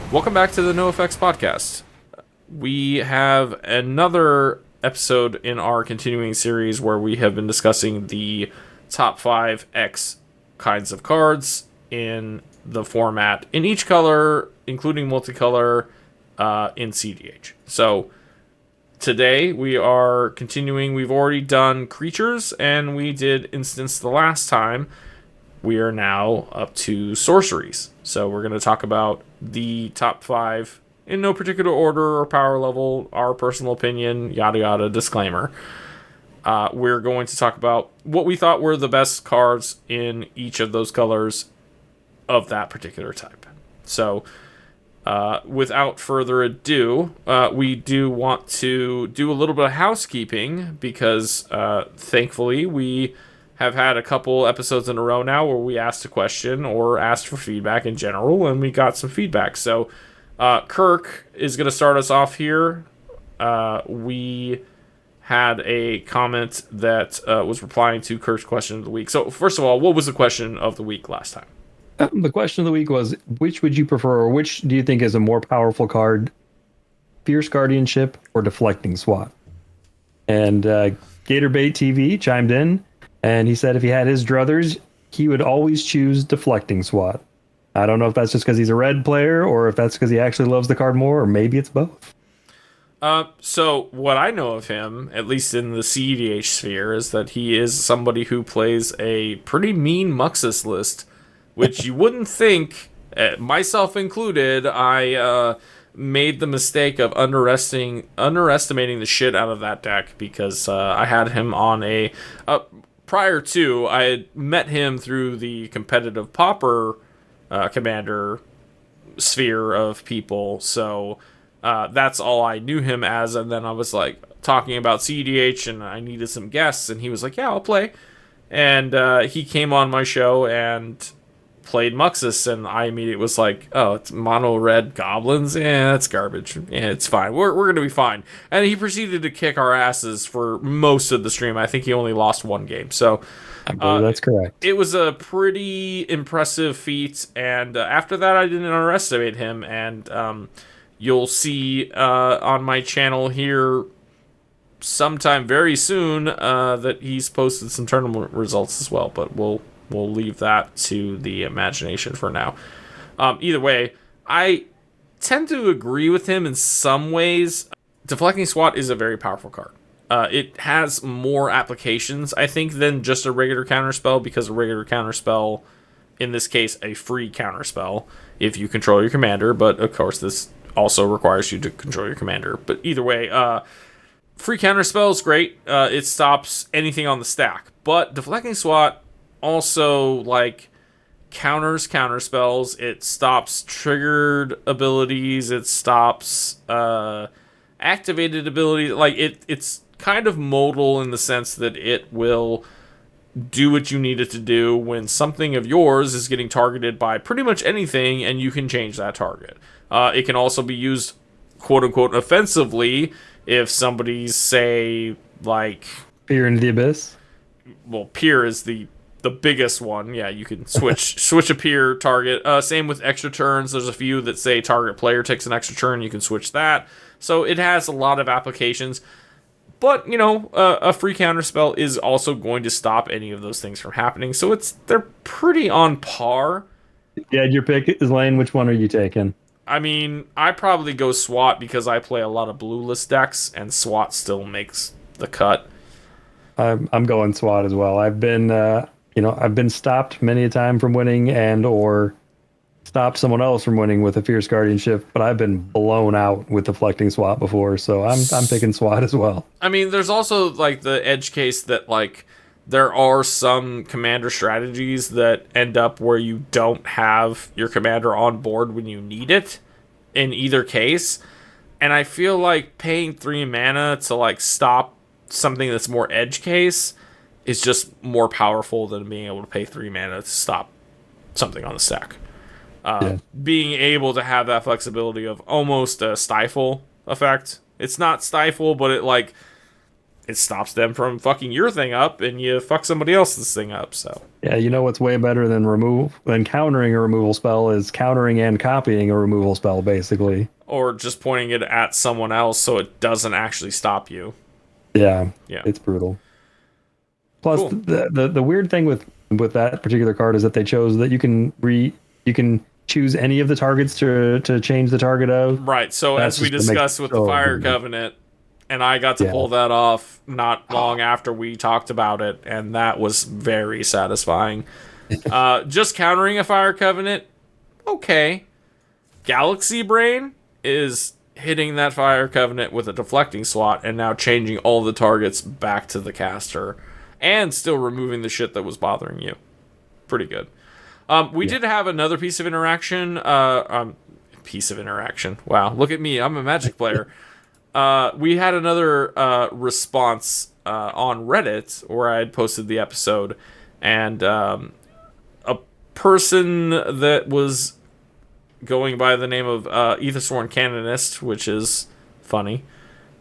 Welcome back to the NoFX podcast. We have another episode in our continuing series where we have been discussing the top 5 X kinds of cards in the format in each color, including multicolor, in cEDH. So today we are continuing. We've already done creatures and we did instance the last time. We are now up to sorceries. So we're going to talk about the top 5 in no particular order or power level, our personal opinion, yada yada, disclaimer. We're going to talk about what we thought were the best cards in each of those colors of that particular type. So without further ado, we do want to do a little bit of housekeeping because thankfully we have had a couple episodes in a row now where we asked a question or asked for feedback in general, and we got some feedback. So Kirk is going to start us off here. We had a comment that was replying to Kirk's question of the week. So first of all, what was the question of the week last time? The question of the week was, which would you prefer, or which do you think is a more powerful card, Fierce Guardianship or Deflecting Swat? And Gatorbait TV chimed in, and he said if he had his druthers, he would always choose Deflecting Swat. I don't know if that's just because he's a red player, or if that's because he actually loves the card more, or maybe it's both. So what I know of him, at least in the cEDH sphere, is that he is somebody who plays a pretty mean Muxus list, which you wouldn't think, myself included. I made the mistake of underestimating the shit out of that deck because I had him on a... prior to, I had met him through the competitive Pauper commander sphere of people, so that's all I knew him as. And then I was like talking about cEDH and I needed some guests, and he was like, yeah, I'll play. And he came on my show and played Muxus, and I immediately was like, oh, it's mono red goblins? Yeah, that's garbage. Yeah, it's fine. We're gonna be fine. And he proceeded to kick our asses for most of the stream. I think he only lost one game. So I believe that's correct. It was a pretty impressive feat, and after that I didn't underestimate him, and you'll see on my channel here sometime very soon that he's posted some tournament results as well, but we'll leave that to the imagination for now. Either way, I tend to agree with him in some ways. Deflecting Swat is a very powerful card. It has more applications, I think, than just a regular counterspell, because a regular counterspell, in this case, a free counterspell, if you control your commander, but of course this also requires you to control your commander. But either way, free counterspell is great. It stops anything on the stack. But Deflecting Swat also like counters counterspells. It stops triggered abilities. It stops activated abilities. Like it's kind of modal in the sense that it will do what you need it to do when something of yours is getting targeted by pretty much anything, and you can change that target. It can also be used quote unquote offensively if somebody's, say, like Peer into the Abyss. Well, Peer is the biggest one. Yeah, you can switch a peer target. Same with extra turns. There's a few that say target player takes an extra turn. You can switch that. So it has a lot of applications. But, you know, a free counterspell is also going to stop any of those things from happening. So they're pretty on par. Yeah, your pick is Lane. Which one are you taking? I mean, I probably go SWAT because I play a lot of blueless decks, and SWAT still makes the cut. I'm going SWAT as well. I've been I've been stopped many a time from winning, and or stopped someone else from winning with a Fierce Guardianship, but I've been blown out with Deflecting Swat before, so I'm picking SWAT as well. I mean, there's also like the edge case that like there are some commander strategies that end up where you don't have your commander on board when you need it in either case. And I feel like paying 3 mana to like stop something that's more edge case is just more powerful than being able to pay 3 mana to stop something on the stack. Being able to have that flexibility of almost a stifle effect. It's not stifle, but it like it stops them from fucking your thing up, and you fuck somebody else's thing up. So yeah, you know what's way better than countering a removal spell is countering and copying a removal spell, basically. Or just pointing it at someone else so it doesn't actually stop you. Yeah, Yeah, it's brutal. Plus, cool. the weird thing with that particular card is that they chose that you can choose any of the targets to change the target of. Right. So That's as we just to make discussed it with so the Fire weird. Covenant, and I got to pull that off not long after we talked about it, and that was very satisfying. Just countering a Fire Covenant, okay. Galaxy Brain is hitting that Fire Covenant with a deflecting swat and now changing all the targets back to the caster and still removing the shit that was bothering you. Pretty good. We did have another piece of interaction. Wow, look at me. I'm a Magic player. We had another response on Reddit where I had posted the episode, and a person that was going by the name of Aethersworn Canonist, which is funny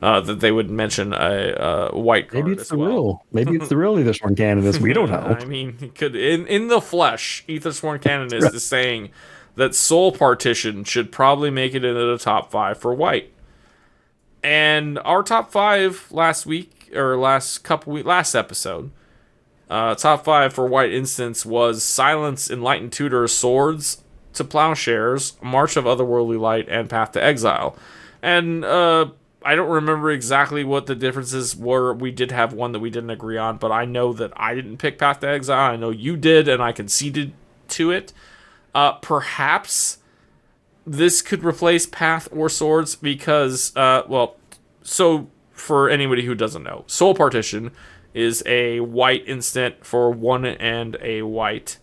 that they would mention a white card. Maybe it's the real. Maybe it's the real Aethersworn Canonist. We don't know. I mean, he could in the flesh. Aethersworn Canonist is saying that Soul Partition should probably make it into the top 5 for white. And our top 5 last episode, top 5 for white instance was Silence, Enlightened Tutor, Swords to Plowshares, March of Otherworldly Light, and Path to Exile. And I don't remember exactly what the differences were. We did have one that we didn't agree on, but I know that I didn't pick Path to Exile. I know you did, and I conceded to it. Perhaps this could replace Path or Swords because, so for anybody who doesn't know, Soul Partition is a white instant for 1 and a white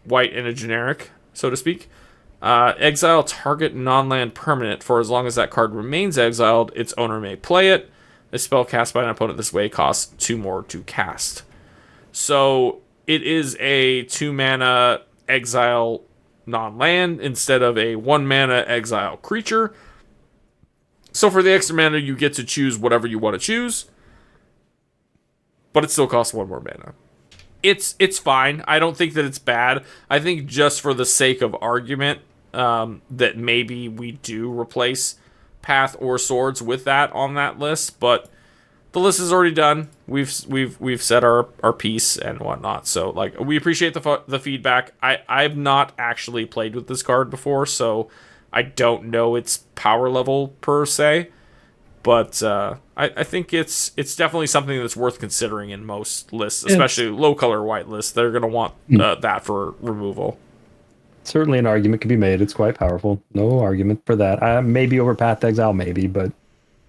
and a generic, so to speak. Exile target non-land permanent for as long as that card remains exiled. Its owner may play it. A spell cast by an opponent this way costs 2 more to cast. So it is a 2-mana exile non-land instead of a 1-mana exile creature. So for the extra mana, you get to choose whatever you want to choose, but it still costs 1 more mana. It's fine. I don't think that it's bad. I think just for the sake of argument, that maybe we do replace Path or Swords with that on that list, but the list is already done. We've said our piece and whatnot. So like we appreciate the feedback. I've not actually played with this card before, so I don't know its power level per se. But I think it's definitely something that's worth considering in most lists, especially low color white lists. They're going to want that for removal. Certainly an argument could be made. It's quite powerful. No argument for that. Maybe over Path to Exile, maybe, but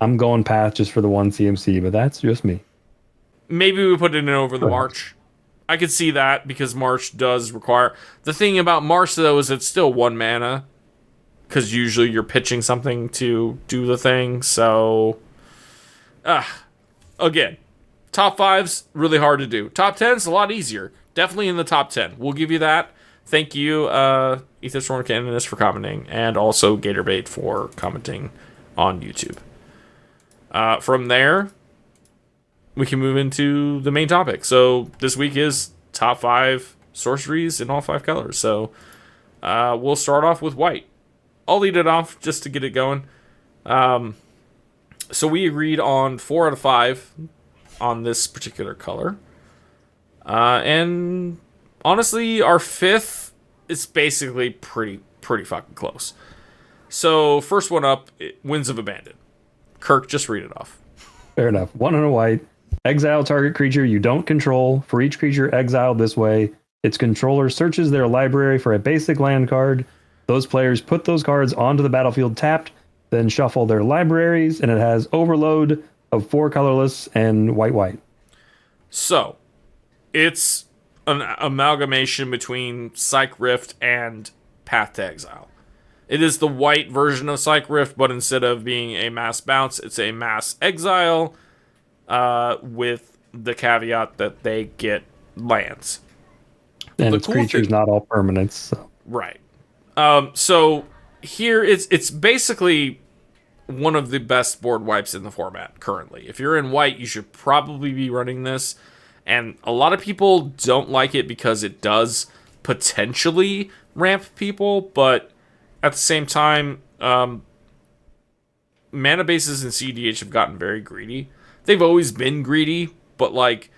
I'm going Path just for the 1 CMC, but that's just me. Maybe we put it in over the March. I could see that because March does require... The thing about March, though, is it's still 1 mana. Because usually you're pitching something to do the thing, so... Again, top 5's really hard to do. Top 10's a lot easier. Definitely in the top 10. We'll give you that. Thank you, Aethersworn Canonist, for commenting, and also Gatorbait for commenting on YouTube. From there, we can move into the main topic. So this week is top 5 sorceries in all 5 colors. So we'll start off with white. I'll lead it off just to get it going. So we agreed on 4 out of 5 on this particular color. And honestly, our 5th is basically pretty fucking close. So first one up, Winds of Abandon. Kirk, just read it off. Fair enough. 1 and a white. Exile target creature you don't control. For each creature exiled this way, its controller searches their library for a basic land card. Those players put those cards onto the battlefield tapped, then shuffle their libraries, and it has overload of 4 colorless and white. So, it's an amalgamation between Psych Rift and Path to Exile. It is the white version of Psych Rift, but instead of being a mass bounce, it's a mass exile, with the caveat that they get lands. And its creature's not all permanents. So. Right. So here it's basically one of the best board wipes in the format currently. If you're in white, you should probably be running this. And a lot of people don't like it because it does potentially ramp people, but at the same time, mana bases in cEDH have gotten very greedy. They've always been greedy, but like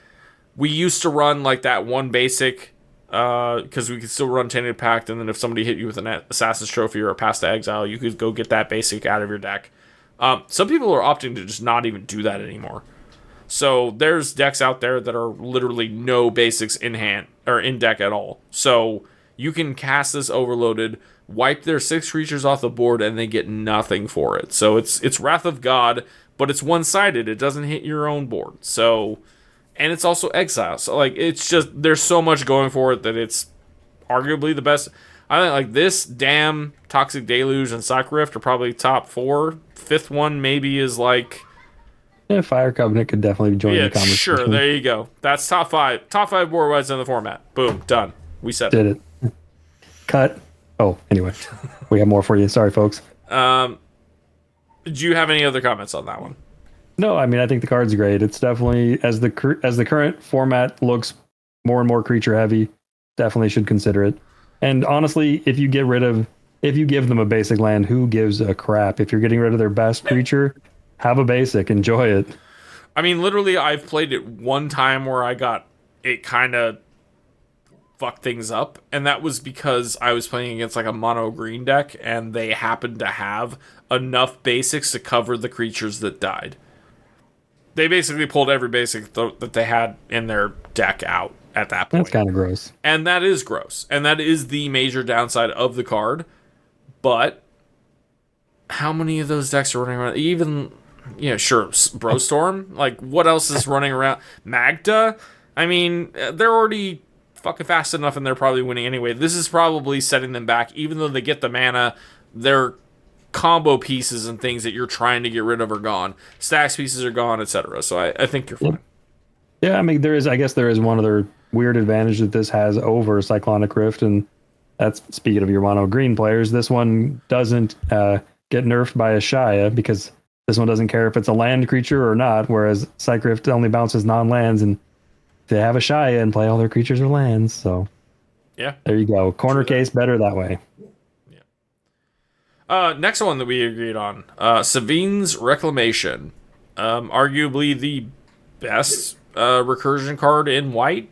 we used to run like that one basic because we could still run Tainted Pact, and then if somebody hit you with an Assassin's Trophy or a Pass to Exile, you could go get that basic out of your deck. Some people are opting to just not even do that anymore. So there's decks out there that are literally no basics in hand or in deck at all. So you can cast this overloaded, wipe their 6 creatures off the board, and they get nothing for it. So it's Wrath of God, but it's one-sided. It doesn't hit your own board. So, and it's also exile. So like it's just there's so much going for it that it's arguably the best. I think like this, Damn, Toxic Deluge, and Cycle Rift are probably top 4. 5th one maybe is like. Yeah, Fire Covenant could definitely join the conversation. Sure, there you go. That's top 5. Top 5 board wipes in the format. Boom, done. We said it. Cut. Oh, anyway. We have more for you. Sorry, folks. Do you have any other comments on that one? No, I mean, I think the card's great. It's definitely, as the current format looks more and more creature heavy, definitely should consider it. And honestly, if you give them a basic land, who gives a crap? If you're getting rid of their best creature, have a basic, enjoy it. I mean, literally, I've played it one time where it kind of fucked things up, and that was because I was playing against like a mono green deck, and they happened to have enough basics to cover the creatures that died. They basically pulled every basic that they had in their deck out at that point. That's kind of gross. And that is gross. And that is the major downside of the card. But how many of those decks are running around? Even, sure, Brostorm. Like, what else is running around? Magda? I mean, they're already fucking fast enough, and they're probably winning anyway. This is probably setting them back. Even though they get the mana, their combo pieces and things that you're trying to get rid of are gone. Stacks pieces are gone, etc. So I think you're fine. Yeah, I mean, there is one other weird advantage that this has over Cyclonic Rift, and that's, speaking of your mono green players, this one doesn't get nerfed by a Shia, because this one doesn't care if it's a land creature or not, whereas Cyc Rift only bounces non-lands, and they have a Shia and play all their creatures or lands. So yeah, there you go. Corner case better that way. Next one that we agreed on, Sevinne's Reclamation. Arguably the best recursion card in white.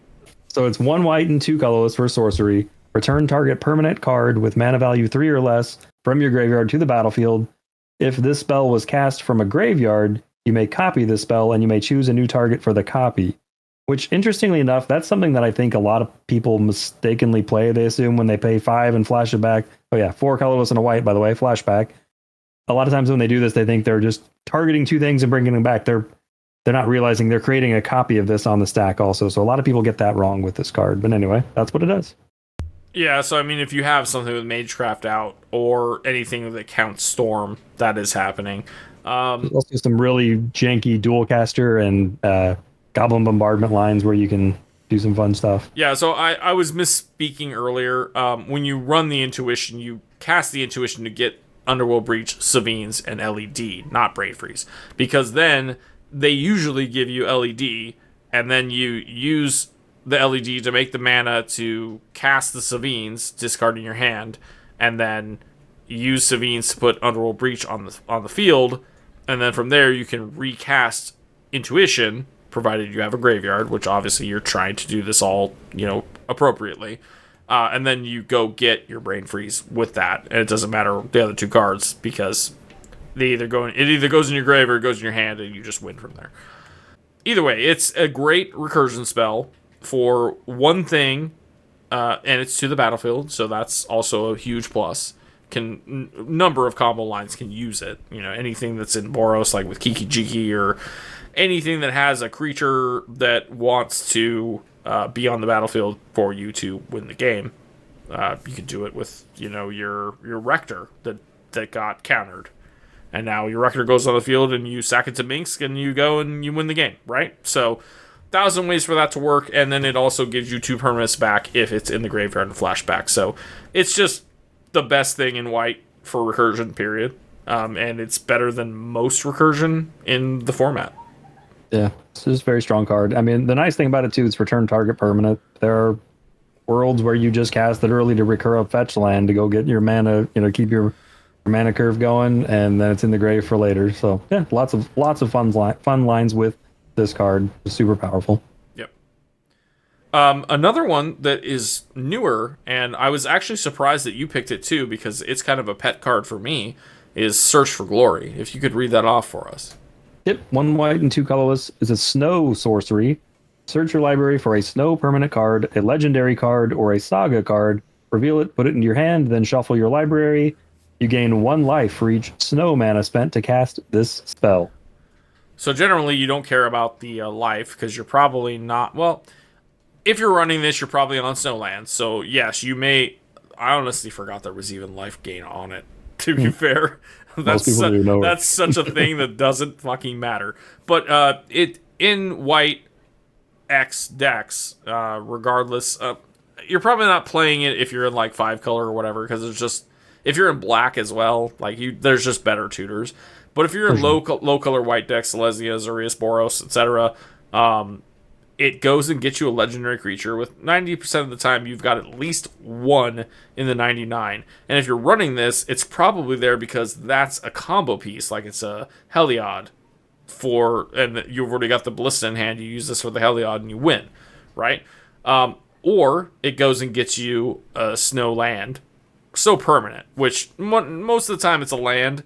So it's 1 white and 2 colorless for sorcery. Return target permanent card with mana value 3 or less from your graveyard to the battlefield. If this spell was cast from a graveyard, you may copy this spell, and you may choose a new target for the copy. Which, interestingly enough, that's something that I think a lot of people mistakenly play. They assume when they pay 5 and flash it back. Oh yeah, 4 colorless and a white, by the way, flashback. A lot of times when they do this, they think they're just targeting 2 things and bringing them back. They're not realizing they're creating a copy of this on the stack also. So a lot of people get that wrong with this card. But anyway, that's what it does. Yeah, so I mean, if you have something with Magecraft out or anything that counts Storm, that is happening. There's also some really janky dual caster and Goblin Bombardment lines where you can do some fun stuff. Yeah, so I was misspeaking earlier. When you run the Intuition, you cast the Intuition to get Underworld Breach, Sevinne's, and LED, not Brain Freeze. Because then they usually give you LED, and then you use the LED to make the mana to cast the Sevinne's, discarding your hand, and then use Sevinne's to put Underworld Breach on the field, and then from there you can recast Intuition, provided you have a graveyard, which obviously you're trying to do this all, appropriately. And then you go get your Brain Freeze with that, and it doesn't matter the other 2 cards, because it either goes in your grave or it goes in your hand, and you just win from there. Either way, it's a great recursion spell for one thing, and it's to the battlefield, so that's also a huge plus. Number of combo lines can use it. Anything that's in Boros, like with Kiki Jiki, or anything that has a creature that wants to be on the battlefield for you to win the game. You can do it with, your Rector that got countered. And now your Rector goes on the field and you sack it to Minsk and you go and you win the game, right? So 1,000 ways for that to work, and then it also gives you 2 permanents back if it's in the graveyard and flashback. So it's just the best thing in white for recursion, period. and it's better than most recursion in the format. Yeah, it's just a very strong card. I mean, the nice thing about it too, it's return target permanent. There are worlds where you just cast it early to recur a fetch land to go get your mana, keep your mana curve going, and then it's in the grave for later. So yeah, lots of fun lines with this card. It's super powerful. Yep. Another one that is newer, and I was actually surprised that you picked it too, because it's kind of a pet card for me, is Search for Glory. If you could read that off for us. Yep, 1 white and 2 colorless is a snow sorcery. Search your library for a snow permanent card, a legendary card, or a saga card. Reveal it, put it into your hand, then shuffle your library. You gain 1 life for each snow mana spent to cast this spell. So generally, you don't care about the life, because you're probably not... Well, if you're running this, you're probably on Snowlands. So yes, you may... I honestly forgot there was even life gain on it, to be fair. That's such a thing that doesn't fucking matter. But it in white X decks, regardless, you're probably not playing it if you're in like 5 color or whatever, because it's just, if you're in black as well, like there's just better tutors. But if you're in low color white decks, Selesnya, Azorius, Boros, etc., it goes and gets you a legendary creature. With 90% of the time, you've got at least 1 in the 99. And if you're running this, it's probably there because that's a combo piece. Like it's a Heliod and you've already got the Ballista in hand. You use this for the Heliod and you win, right? Or it goes and gets you a snow land. So permanent, which most of the time it's a land.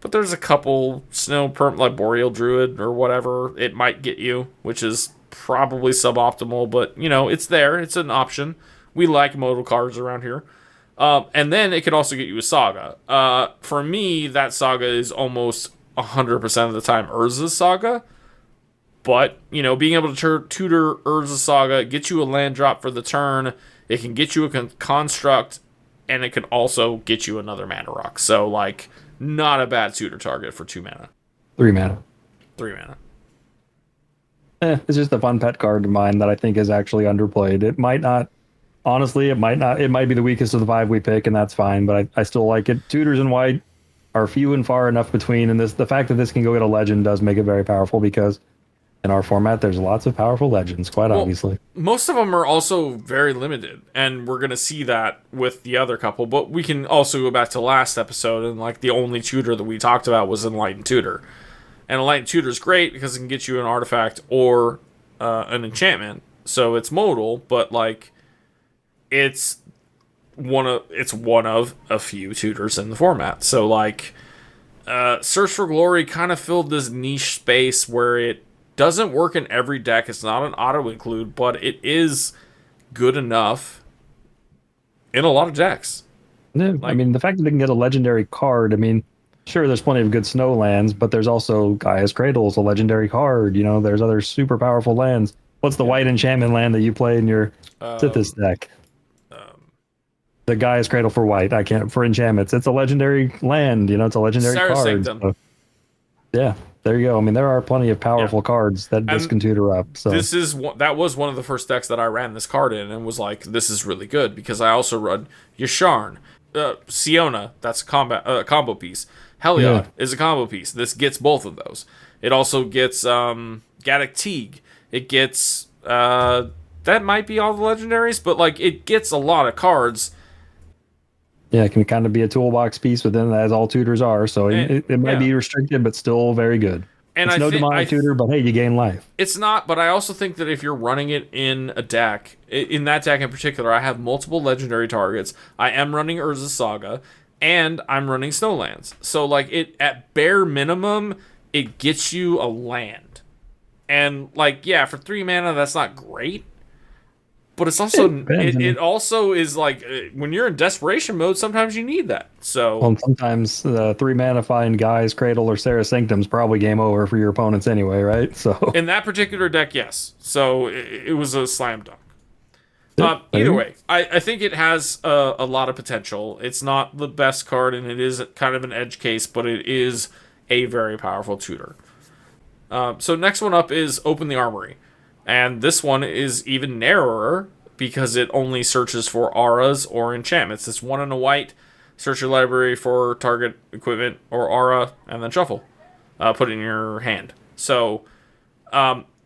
But there's a couple snow like Boreal Druid or whatever it might get you, which is probably suboptimal, but it's there. It's an option. We like modal cards around here. And then it could also get you a Saga. For me, that Saga is almost 100% of the time Urza's Saga. But, being able to tutor Urza's Saga, get you a land drop for the turn, it can get you a construct, and it can also get you another mana rock. So, like, not a bad tutor target for 2 mana. 3 mana. 3 mana. It's just a fun pet card of mine that I think is actually underplayed. It might not, honestly, it might be the weakest of the 5 we pick, and that's fine, but I still like it. Tutors in white are few and far enough between, and the fact that this can go get a legend does make it very powerful, because in our format, there's lots of powerful legends, obviously. Most of them are also very limited, and we're going to see that with the other couple, but we can also go back to last episode, and like the only tutor that we talked about was Enlightened Tutor. And Enlightened Tutor is great because it can get you an artifact or an enchantment. So it's modal, but like it's one of a few tutors in the format. So like Search for Glory kind of filled this niche space where it doesn't work in every deck. It's not an auto include, but it is good enough in a lot of decks. Yeah, I mean, the fact that they can get a legendary card, I mean, sure, there's plenty of good snow lands, but there's also Gaia's Cradle is a legendary card. There's other super powerful lands. What's the white enchantment land that you play in your Sithis deck? The Gaia's Cradle for white. For enchantments. It's a legendary land. It's a legendary card. So, yeah, there you go. I mean, there are plenty of powerful cards that this can tutor up. So that was one of the first decks that I ran this card in, and was like, this is really good because I also run Yasharn, Siona. That's a combo piece. Heliod is a combo piece. This gets both of those. It also gets Gaddock Teague. It gets that might be all the legendaries, but like it gets a lot of cards. Yeah, it can kind of be a toolbox piece within that, as all tutors are. So it might be restricted, but still very good. And it's no demonic tutor, but hey, you gain life. It's not, but I also think that if you're running it in a deck, in that deck in particular, I have multiple legendary targets. I am running Urza's Saga. And I'm running Snowlands. So, like, it at bare minimum, it gets you a land. And, like, yeah, for 3 mana, that's not great. But it's also, it also is, like, when you're in desperation mode, sometimes you need that. So, well, sometimes 3 mana find Gaia's Cradle or Sarah Sanctum's probably game over for your opponents anyway, right? So in that particular deck, yes. So, it was a slam dunk. Either way, I think it has a lot of potential. It's not the best card, and it is kind of an edge case, but it is a very powerful tutor. So next one up is Open the Armory. And this one is even narrower because it only searches for auras or enchantments. It's 1 and a white. search your library for target equipment or aura, and then shuffle. Put it in your hand. So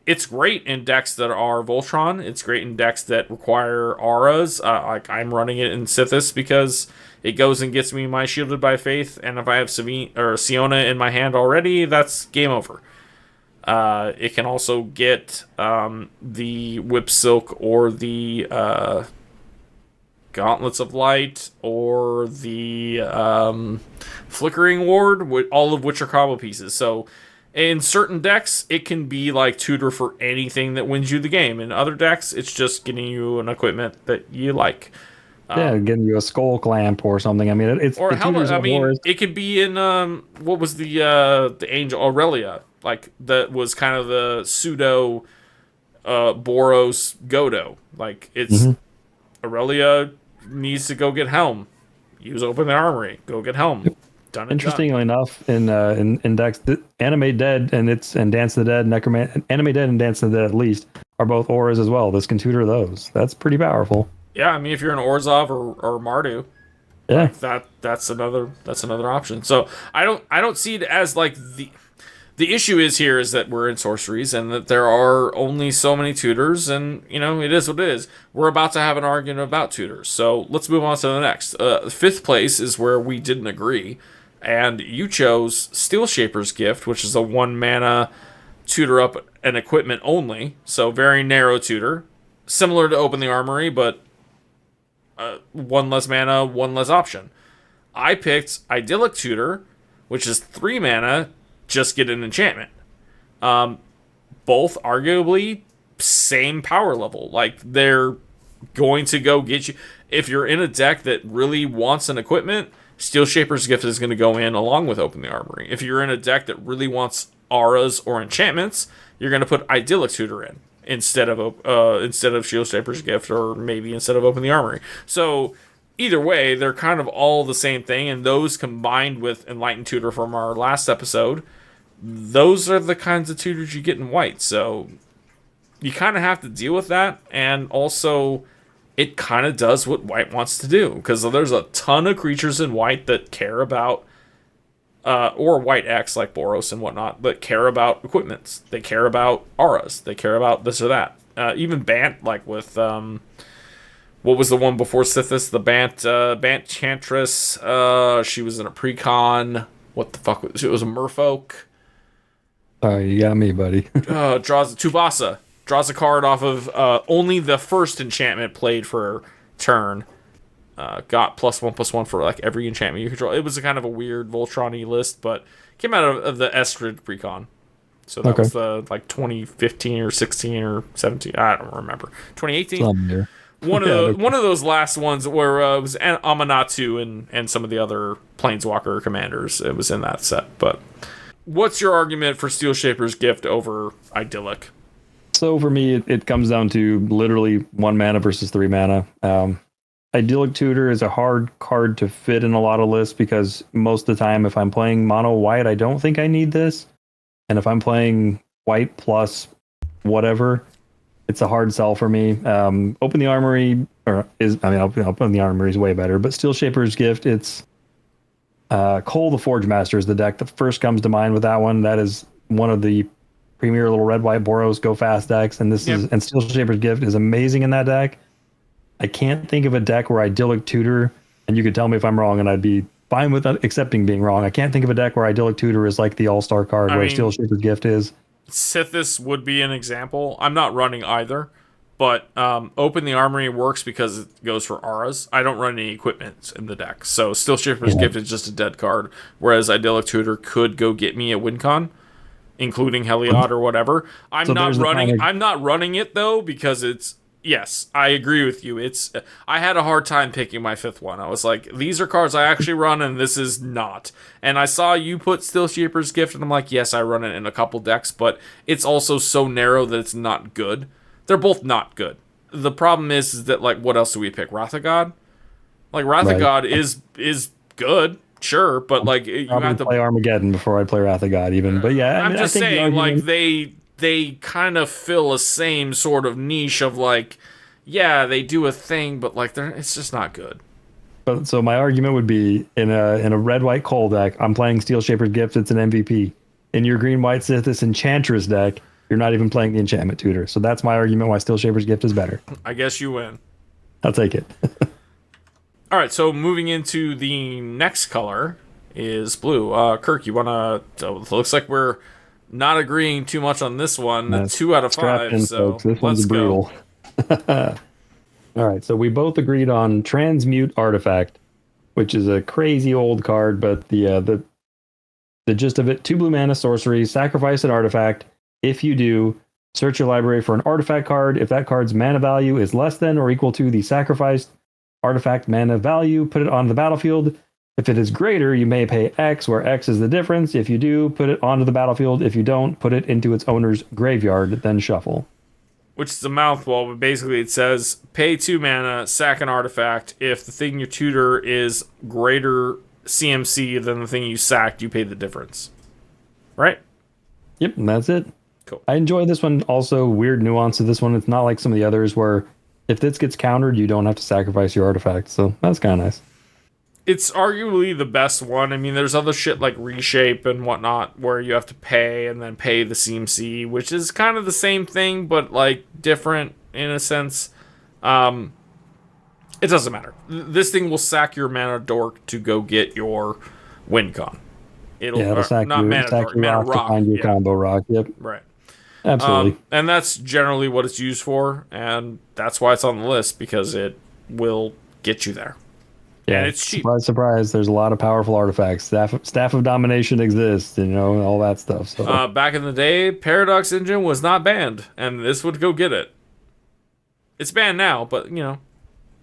it's great in decks that are Voltron. It's great in decks that require auras. Like I'm running it in Sithis because it goes and gets me my Shielded by Faith, and if I have Sevinne or Siona in my hand already, that's game over. It can also get the Whip Silk or the Gauntlets of Light or the Flickering Ward, all of which are combo pieces. So in certain decks, it can be like Tutor for anything that wins you the game. In other decks, it's just getting you an equipment that you like. Yeah, getting you a skull clamp or something. I mean, it's or how I mean, it could be in what was the Angel Aurelia, like that was kind of the pseudo Boros Godo. Like it's Aurelia needs to go get Helm. Use Open the Armory. Go get Helm. Done. Interestingly enough, in decks, Animate Dead and Dance of the Dead, Animate Dead and Dance of the Dead at least are both auras as well. This can tutor those. That's pretty powerful. Yeah, I mean, if you're an Orzhov or Mardu, yeah, like that's another option. So I don't see it as like the issue is that we're in sorceries and that there are only so many tutors, and it is what it is. We're about to have an argument about tutors, so let's move on to the next. Fifth place is where we didn't agree, and you chose Steelshaper's Gift, which is a 1 mana tutor up an equipment only, so very narrow tutor, similar to Open the Armory, but 1 less mana, 1 less option. I picked Idyllic Tutor, which is 3 mana, just get an enchantment. Both arguably same power level. Like, they're going to go get you. If you're in a deck that really wants an equipment, Steelshaper's Gift is going to go in along with Open the Armory. If you're in a deck that really wants auras or enchantments, you're going to put Idyllic Tutor in instead of Steelshaper's Gift, or maybe instead of Open the Armory. So either way, they're kind of all the same thing, and those combined with Enlightened Tutor from our last episode, those are the kinds of tutors you get in white. So you kind of have to deal with that, and also it kind of does what white wants to do, because there's a ton of creatures in white that care about or white X like Boros and whatnot, that care about equipments. They care about auras. They care about this or that. Even Bant, like with what was the one before Sithis? The Bant Chantress. She was in a precon. What the fuck was it? It was a Merfolk. Oh, you got me, buddy. Draws Tuvasa. Draws a card off of only the first enchantment played for turn. Got +1/+1 for like every enchantment you control. It was a kind of a weird Voltron-y list, but came out of the Estrid precon. So that was the like 2015 or 16 or 17. I don't remember. 2018. One of those last ones where it was Amanatu and some of the other Planeswalker commanders. It was in that set. But what's your argument for Steelshaper's Gift over Idyllic? So for me, it comes down to literally 1 mana versus 3 mana. Idyllic Tutor is a hard card to fit in a lot of lists, because most of the time, if I'm playing mono white, I don't think I need this. And if I'm playing white plus whatever, it's a hard sell for me. Open the Armory, Open the Armory is way better, but Steelshaper's Gift, it's Cole the Forge Master is the deck that first comes to mind with that one. That is one of the premier little red-white Boros go fast decks, and Steelshaper's Gift is amazing in that deck. I can't think of a deck where Idyllic Tutor, and you could tell me if I'm wrong, and I'd be fine with accepting being wrong. I can't think of a deck where Idyllic Tutor is like the all-star card where Steelshaper's Gift is. Sithis would be an example. I'm not running either, but Open the Armory works because it goes for auras. I don't run any equipment in the deck, so Steelshaper's Gift is just a dead card, whereas Idyllic Tutor could go get me a WinCon, including Heliod or whatever. I'm not running it though, because it's. Yes, I agree with you. I had a hard time picking my 5th one. I was like, these are cards I actually run, and this is not. And I saw you put Steelshaper's Gift, and I'm like, yes, I run it in a couple decks, but it's also so narrow that it's not good. They're both not good. The problem is that, like, what else do we pick? Wrath of God? Like, Wrath of God is good, sure, but, like, you have to play Armageddon before I play Wrath of God, even. But yeah, I'm just saying, like, they kind of fill a same sort of niche of like, yeah, they do a thing, but like it's just not good. But so my argument would be in a red white Cull deck, I'm playing Steelshaper's Gift. It's an MVP. In your green white Sithis Enchantress deck, you're not even playing the enchantment tutor. So that's my argument why Steelshaper's Gift is better. I guess you win. I'll take it. All right, so moving into the next color is blue. Kirk, you want to... Looks like we're not agreeing too much on this one. 2 out of 5, in, so folks. This one's brutal. All right, so we both agreed on Transmute Artifact, which is a crazy old card, but the gist of it, 2 blue mana sorcery, sacrifice an artifact. If you do, search your library for an artifact card. If that card's mana value is less than or equal to the sacrificed artifact mana value, put it onto the battlefield. If it is greater, you may pay X, where X is the difference. If you do, put it onto the battlefield. If you don't, put it into its owner's graveyard, then shuffle. Which is a mouthful, but basically it says, pay 2 mana, sack an artifact. If the thing you tutor is greater CMC than the thing you sacked, you pay the difference. Right? Yep, and that's it. Cool. I enjoy this one. Also, weird nuance to this one. It's not like some of the others where if this gets countered, you don't have to sacrifice your artifact. So that's kind of nice. It's arguably the best one. I mean, there's other shit like Reshape and whatnot where you have to pay and then pay the CMC, which is kind of the same thing, but like different in a sense. It doesn't matter. This thing will sack your mana dork to go get your win con. It'll sack not you, mana sack dork, you mana rock rock. to find your Yeah. combo rock. Yep. Right. Absolutely. And that's generally what it's used for, and that's why it's on the list, because it will get you there. Yeah, and it's cheap. Surprise, surprise. There's a lot of powerful artifacts. Staff of Domination exists, all that stuff. So back in the day, Paradox Engine was not banned, and this would go get it. It's banned now, but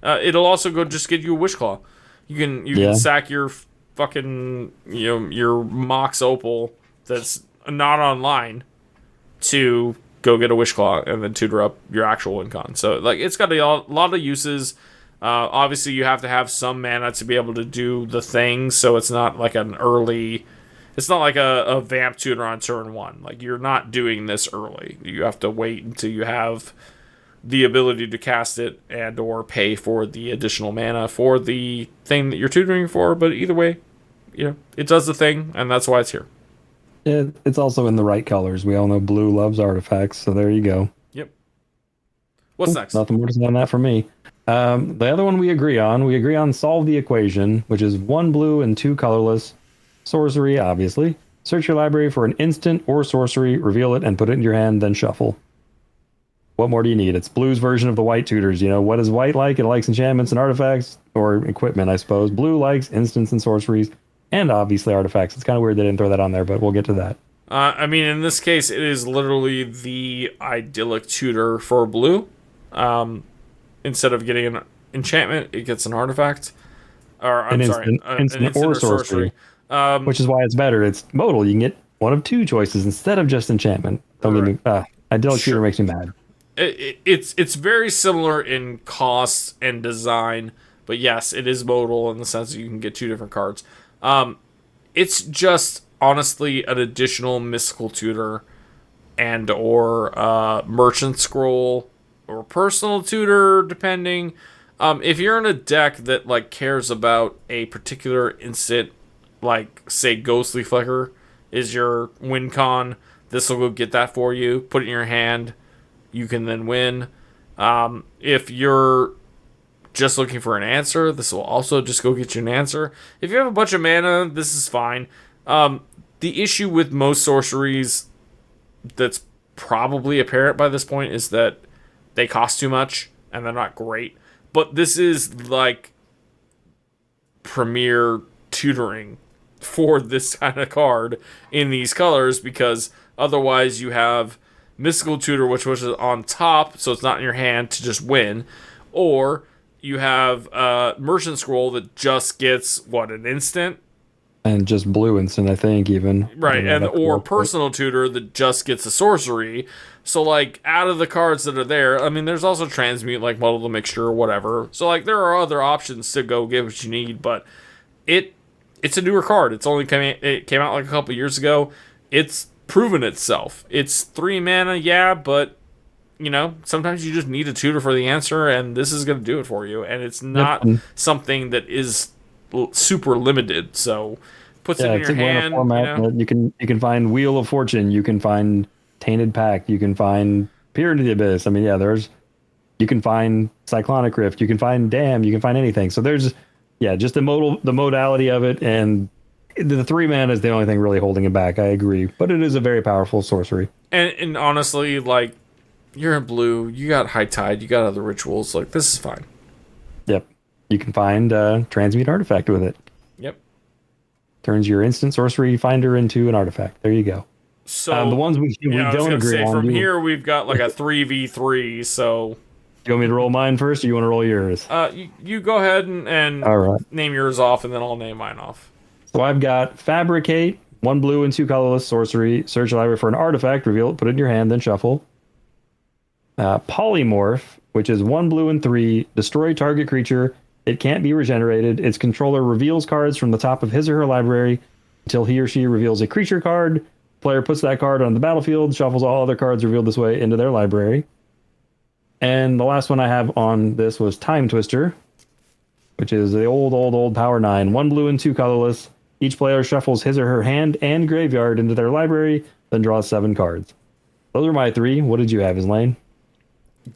it'll also go just get you a Wishclaw. You can sack your fucking your Mox Opal that's not online to go get a Wishclaw and then tutor up your actual win con. So like it's got a lot of uses. Obviously, you have to have some mana to be able to do the thing, so it's not like it's not like a Vamp Tutor on turn 1. Like, you're not doing this early. You have to wait until you have the ability to cast it and or pay for the additional mana for the thing that you're tutoring for, but either way, it does the thing, and that's why it's here. It's also in the right colors. We all know blue loves artifacts, so there you go. Yep. What's next? Nothing more to say on that for me. The other one we agree on Solve the Equation, which is 1 blue and 2 colorless. Sorcery, obviously. Search your library for an instant or sorcery, reveal it, and put it in your hand, then shuffle. What more do you need? It's blue's version of the white tutors. What is white like? It likes enchantments and artifacts, or equipment, I suppose. Blue likes instants and sorceries, and obviously artifacts. It's kind of weird they didn't throw that on there, but we'll get to that. I mean, in this case, it is literally the idyllic tutor for blue. Instead of getting an enchantment, it gets an artifact. Or, an instant or sorcery. Which is why it's better. It's modal. You can get one of 2 choices instead of just enchantment. Don't get me... idyllic tutor makes me mad. It's very similar in cost and design, but yes, it is modal in the sense that you can get 2 different cards. It's just, honestly, an additional mystical tutor and or merchant scroll or personal tutor, depending. If you're in a deck that like cares about a particular instant, like say Ghostly Flicker is your win con, this will go get that for you. Put it in your hand, you can then win. If you're just looking for an answer, this will also just go get you an answer. If you have a bunch of mana, this is fine. The issue with most sorceries that's probably apparent by this point is that they cost too much, and they're not great. But this is, like, premier tutoring for this kind of card in these colors, because otherwise you have Mystical Tutor, which was on top, so it's not in your hand to just win, or you have Merchant Scroll that just gets, an instant? And just blue instant, I think, even. Right, or Personal Tutor that just gets a sorcery. So, like, out of the cards that are there, I mean, there's also Transmute, like Muddle the Mixture or whatever. So, like, there are other options to go get what you need, but it's a newer card. It came out like a couple years ago. It's proven itself. It's 3 mana, yeah, but sometimes you just need a tutor for the answer, and this is going to do it for you. And it's Yep. not something that is super limited. So puts it in your It's one of hand. the format that you can find Wheel of Fortune, you can find Tainted Pact, you can find Peer into the Abyss. I mean, you can find Cyclonic Rift, you can find Dam, you can find anything. So there's just the modality of it, and the 3-mana is the only thing really holding it back. I agree, but it is a very powerful sorcery. And honestly, like, you're in blue, you got High Tide, you got other rituals. Like, this is fine. Yep, you can find Transmute Artifact with it. Yep. Turns your instant sorcery finder into an artifact. There you go. So the ones we don't agree on. From here, we've got like a 3v3. So you want me to roll mine first, or you want to roll yours? You go ahead and all right. Name yours off, and then I'll name mine off. So I've got Fabricate, 1 blue and 2 colorless sorcery. Search your library for an artifact, reveal it, put it in your hand, then shuffle. Polymorph, which is 1 blue and 3, destroy target creature. It can't be regenerated. Its controller reveals cards from the top of his or her library until he or she reveals a creature card. Player puts that card on the battlefield, shuffles all other cards revealed this way into their library. And the last one I have on this was Time Twister, which is the old power 9. 1 blue and 2 colorless. Each player shuffles his or her hand and graveyard into their library, then draws 7 cards. Those are my 3. What did you have, Islane?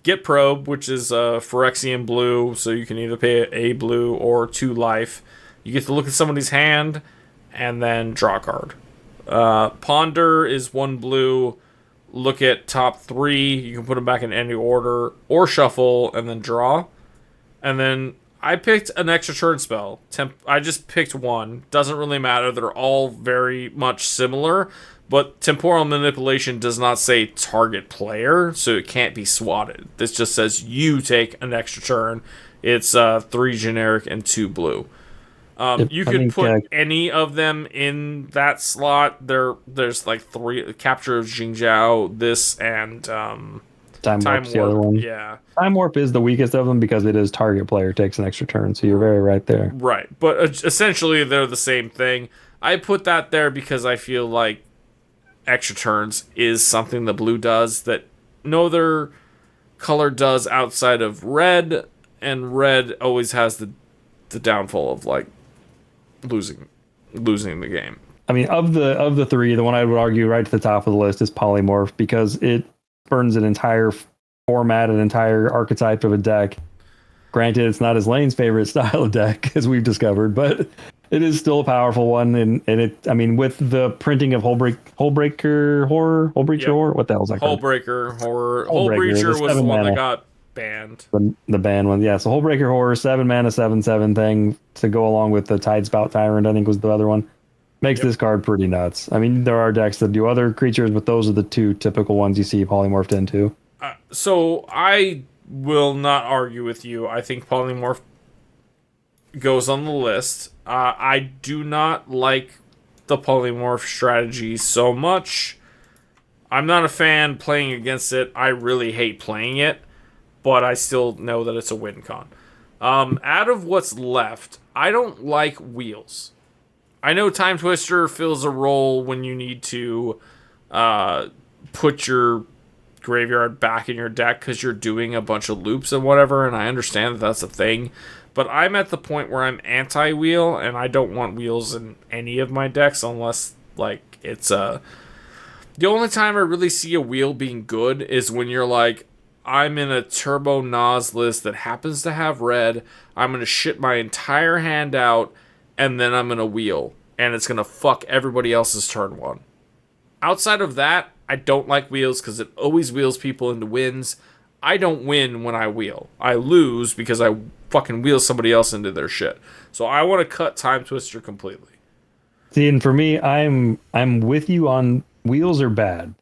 Git Probe, which is Phyrexian blue, so you can either pay a blue or 2 life. You get to look at somebody's hand and then draw a card. Ponder is 1 blue. Look at top 3. You can put them back in any order, or shuffle and then draw. And then I picked an extra turn spell. I just picked one. Doesn't really matter. They're all very much similar. But Temporal Manipulation does not say target player, so it can't be swatted. This just says you take an extra turn. It's 3 generic and 2 blue. You could put any of them in that slot. There's like 3: Capture of Jingzhou, this, and Time Warp's Warp. The other one. Yeah. Time Warp is the weakest of them because it is target player takes an extra turn, so you're very right there. Right, but essentially they're the same thing. I put that there because I feel like extra turns is something the blue does that no other color does outside of red, and red always has the downfall of like losing the game. I mean, of the 3, the one I would argue right to the top of the list is Polymorph, because it burns an entire format, an entire archetype of a deck. Granted, it's not Lane's favorite style of deck, as we've discovered, but it is still a powerful one. And it, I mean, with the printing of Hullbreacher Horror, what the hell's that called? Hullbreacher Horror. Hullbreacher was the one that got banned. The banned one, yeah. So Hullbreacher Horror, 7 mana, 7/7 thing to go along with the Tidespout Tyrant, I think was the other one. Makes this card pretty nuts. I mean, there are decks that do other creatures, but those are the 2 typical ones you see polymorphed into. So I will not argue with you. I think Polymorph goes on the list. I do not like the Polymorph strategy so much. I'm not a fan playing against it. I really hate playing it, but I still know that it's a win con. Out of what's left, I don't like wheels. I know Time Twister fills a role when you need to put your graveyard back in your deck because you're doing a bunch of loops and whatever, and I understand that that's a thing. But I'm at the point where I'm anti-wheel, and I don't want wheels in any of my decks unless, like, it's a... The only time I really see a wheel being good is when you're like, I'm in a Turbo Nas list that happens to have red, I'm going to shit my entire hand out, and then I'm going to wheel, and it's going to fuck everybody else's turn 1. Outside of that, I don't like wheels because it always wheels people into wins. I don't win when I wheel. I lose because I fucking wheel somebody else into their shit. So I want to cut Time Twister completely. See, and for me, I'm with you on wheels are bad.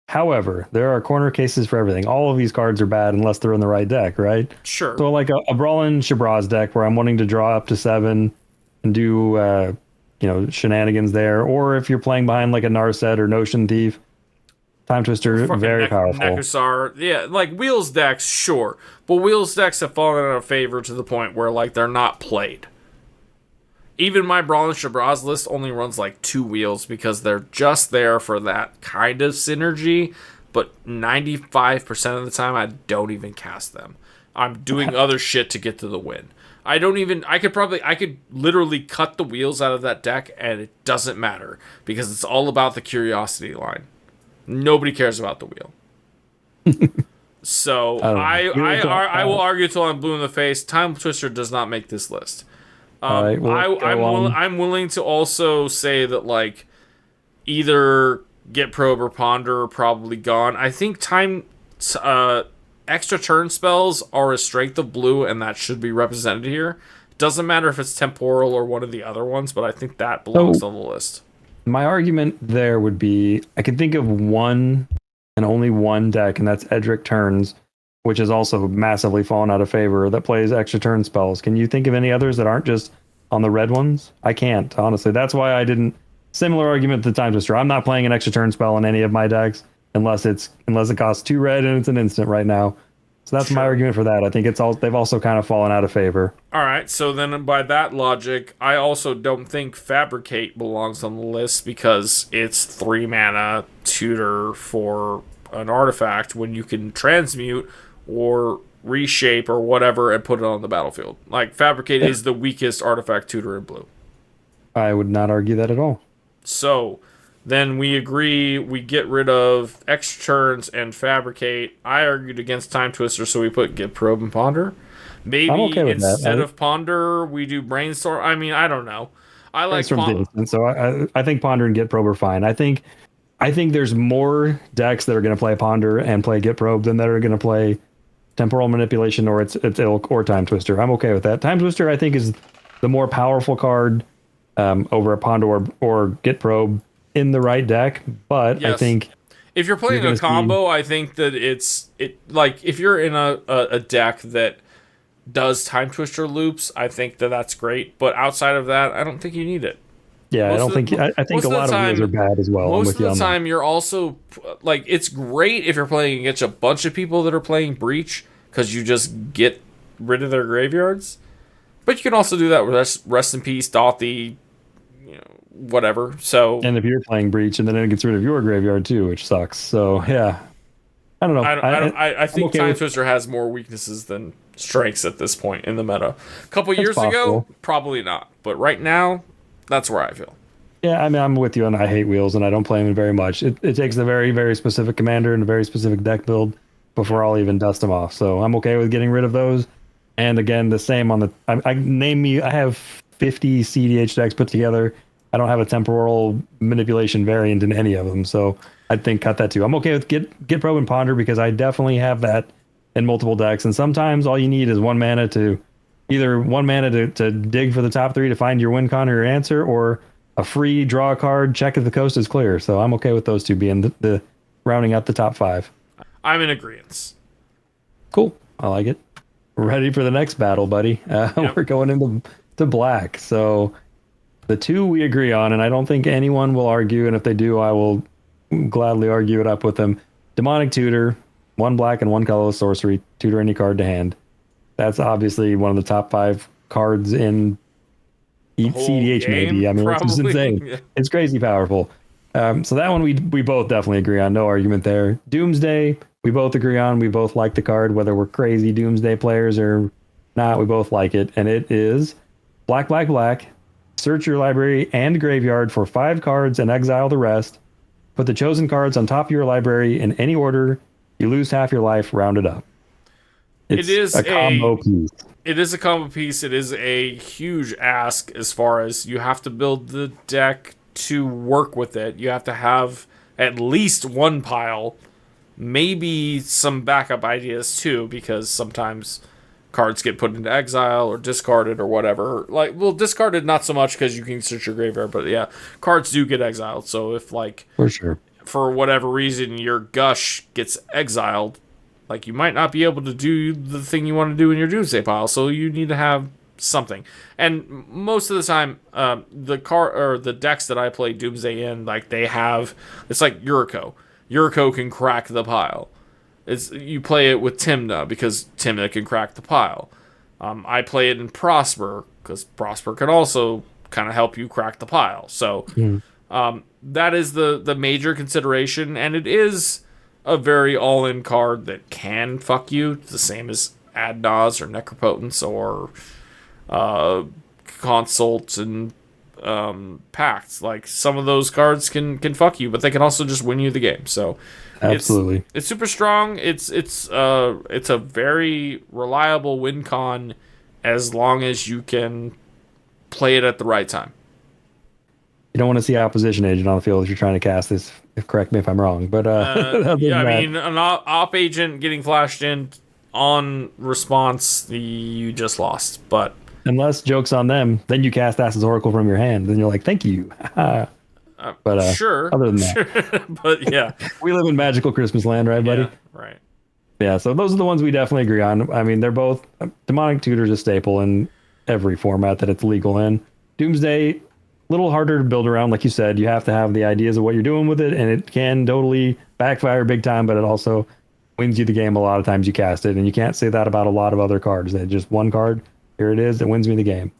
However, there are corner cases for everything. All of these cards are bad unless they're in the right deck, right? Sure. So like a Brawlin' Shabraz deck where I'm wanting to draw up to 7 and do shenanigans there, or if you're playing behind like a Narset or Notion Thief, Time Twister, very powerful. Nekusar, yeah, like wheels decks, sure, but wheels decks have fallen out of favor to the point where like they're not played. Even my Brawlin' Shabraz list only runs like 2 wheels because they're just there for that kind of synergy, but 95% of the time I don't even cast them. I'm doing other shit to get to the win. I could literally cut the wheels out of that deck and it doesn't matter because it's all about the curiosity line. Nobody cares about the wheel. So I will argue till I'm blue in the face. Time Twister does not make this list. I'm willing to also say that like either Git Probe or Ponder are probably gone. I think extra turn spells are a strength of blue, and that should be represented here. Doesn't matter if it's temporal or one of the other ones, but I think that belongs on the list. My argument there would be I can think of one and only one deck, and that's Edric Turns, which has also massively fallen out of favor, that plays extra turn spells. Can you think of any others that aren't just on the red ones? I can't, honestly. That's why I didn't. Similar argument to Time Twister. I'm not playing an extra turn spell in any of my decks unless it costs 2 red and it's an instant right now. So that's my argument for that. I think they've also kind of fallen out of favor. All right, so then by that logic, I also don't think Fabricate belongs on the list because it's 3 mana tutor for an artifact when you can transmute or reshape or whatever and put it on the battlefield. Like, Fabricate is the weakest artifact tutor in blue. I would not argue that at all. So then we agree we get rid of extra turns and Fabricate. I argued against Time Twister, so we put Git Probe and Ponder. Maybe instead of Ponder, we do Brainstorm. I mean, I don't know. I like Ponder. So I think Ponder and Git Probe are fine. I think there's more decks that are going to play Ponder and play Git Probe than that are going to play Temporal Manipulation or its ilk or Time Twister. I'm okay with that. Time Twister, I think, is the more powerful card over a Ponder or Git Probe in the right deck, but yes. I think if you're playing a combo, I think that if you're in a deck that does Time Twister loops, I think that's great. But outside of that, I don't think you need it. Yeah, I think a lot of wheels are bad as well. Most of the time, you're also like, it's great if you're playing against a bunch of people that are playing Breach because you just get rid of their graveyards. But you can also do that with Rest in Peace, Dothy, whatever. So, and if you're playing Breach and then it gets rid of your graveyard too, which sucks. So yeah, I don't know. I think Time Twister has more weaknesses than strengths at this point in the meta. A couple years ago, probably not, but right now, that's where I feel. Yeah, I mean, I'm with you, and I hate wheels, and I don't play them very much. It takes a very, very specific commander and a very specific deck build before I'll even dust them off. So I'm okay with getting rid of those. And again, the same on the. I have 50 cEDH decks put together. I don't have a temporal manipulation variant in any of them, so I'd think cut that too. I'm okay with Git Probe and Ponder because I definitely have that in multiple decks, and sometimes all you need is 1 mana to dig for the top 3 to find your win con or your answer, or a free draw a card, check if the coast is clear. So I'm okay with those two being the rounding out the top 5. I'm in agreement. Cool, I like it. Ready for the next battle, buddy. Yep. We're going into black, so. The 2 we agree on, and I don't think anyone will argue, and if they do, I will gladly argue it up with them. Demonic Tutor, 1 black and 1 colorless sorcery, tutor any card to hand. That's obviously one of the top 5 cards in cEDH, maybe. I mean, it's just insane. Yeah. It's crazy powerful. So that one we both definitely agree on. No argument there. Doomsday, we both agree on. We both like the card, whether we're crazy Doomsday players or not. We both like it, and it is black, black, black. Search your library and graveyard for 5 cards and exile the rest. Put the chosen cards on top of your library in any order. You lose half your life, rounded up. It is a combo piece. It is a combo piece. It is a huge ask as far as you have to build the deck to work with it. You have to have at least 1 pile, maybe some backup ideas too, because sometimes cards get put into exile or discarded or whatever. Like, well, discarded not so much because you can search your graveyard, but yeah, cards do get exiled. So if, like, for sure, for whatever reason your Gush gets exiled, like, you might not be able to do the thing you want to do in your Doomsday pile. So you need to have something. And most of the time, the decks that I play Doomsday in, like, they have, it's like Yuriko. Yuriko can crack the pile. You play it with Tymna because Tymna can crack the pile. I play it in Prosper because Prosper can also kind of help you crack the pile. So that is the major consideration, and it is a very all-in card that can fuck you, the same as Adnaz or Necropotence or Consult and Pact. Like, some of those cards can fuck you, but they can also just win you the game. So Absolutely. it's super strong. It's a very reliable win con as long as you can play it at the right time. You don't want to see opposition agent on the field if you're trying to cast this. If correct me if I'm wrong, but yeah, I mean, an op agent getting flashed in on response, you just lost. But unless joke's on them, then you cast Ass's Oracle from your hand. Then you're like, thank you. But sure. Other than that, sure. But yeah, we live in magical Christmas land, right, buddy? Yeah, right. Yeah. So those are the ones we definitely agree on. I mean, they're both Demonic Tutor's a staple in every format that it's legal in. Doomsday, little harder to build around, like you said. You have to have the ideas of what you're doing with it, and it can totally backfire big time, but it also wins you the game a lot of times you cast it, and you can't say that about a lot of other cards. That just one card, here it is, that wins me the game.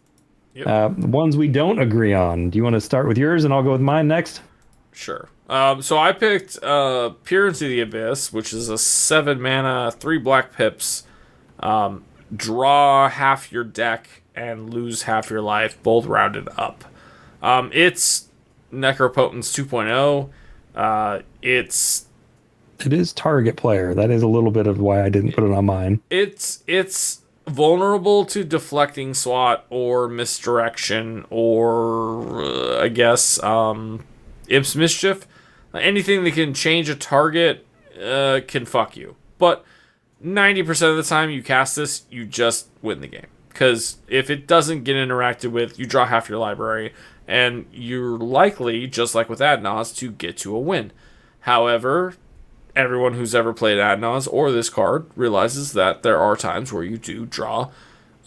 Yep. The ones we don't agree on, do you want to start with yours and I'll go with mine next? Sure. So I picked Peer into the Abyss, which is a 7 mana, 3 black pips, draw half your deck and lose half your life, both rounded up. It's Necropotence 2.0. It is target player. That is a little bit of why I didn't put it on mine. It's vulnerable to deflecting SWAT or misdirection or I guess Imp's Mischief. Anything that can change a target can fuck you. But 90% of the time you cast this, you just win the game. Because if it doesn't get interacted with, you draw half your library, and you're likely, just like with Adnaz, to get to a win. However, everyone who's ever played Adnaz or this card realizes that there are times where you do draw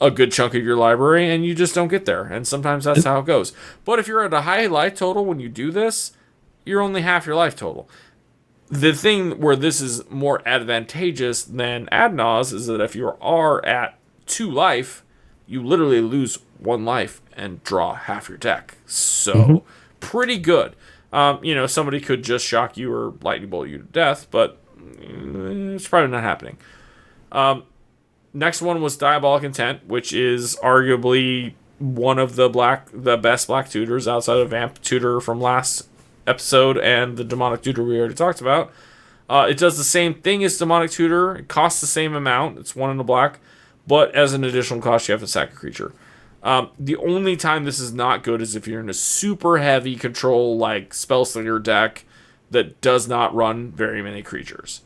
a good chunk of your library and you just don't get there. And sometimes that's how it goes. But if you're at a high life total when you do this, you're only half your life total. The thing where this is more advantageous than Adnaz is that if you are at 2 life, you literally lose 1 life and draw half your deck. So, pretty good. Somebody could just shock you or lightning bolt you to death, but it's probably not happening. Next one was Diabolic Intent, which is arguably one of the best black tutors outside of Vamp Tutor from last episode and the Demonic Tutor we already talked about. It does the same thing as Demonic Tutor. It costs the same amount. It's 1 in the black, but as an additional cost, you have to sack a creature. The only time this is not good is if you're in a super heavy control, like Spellslinger deck that does not run very many creatures.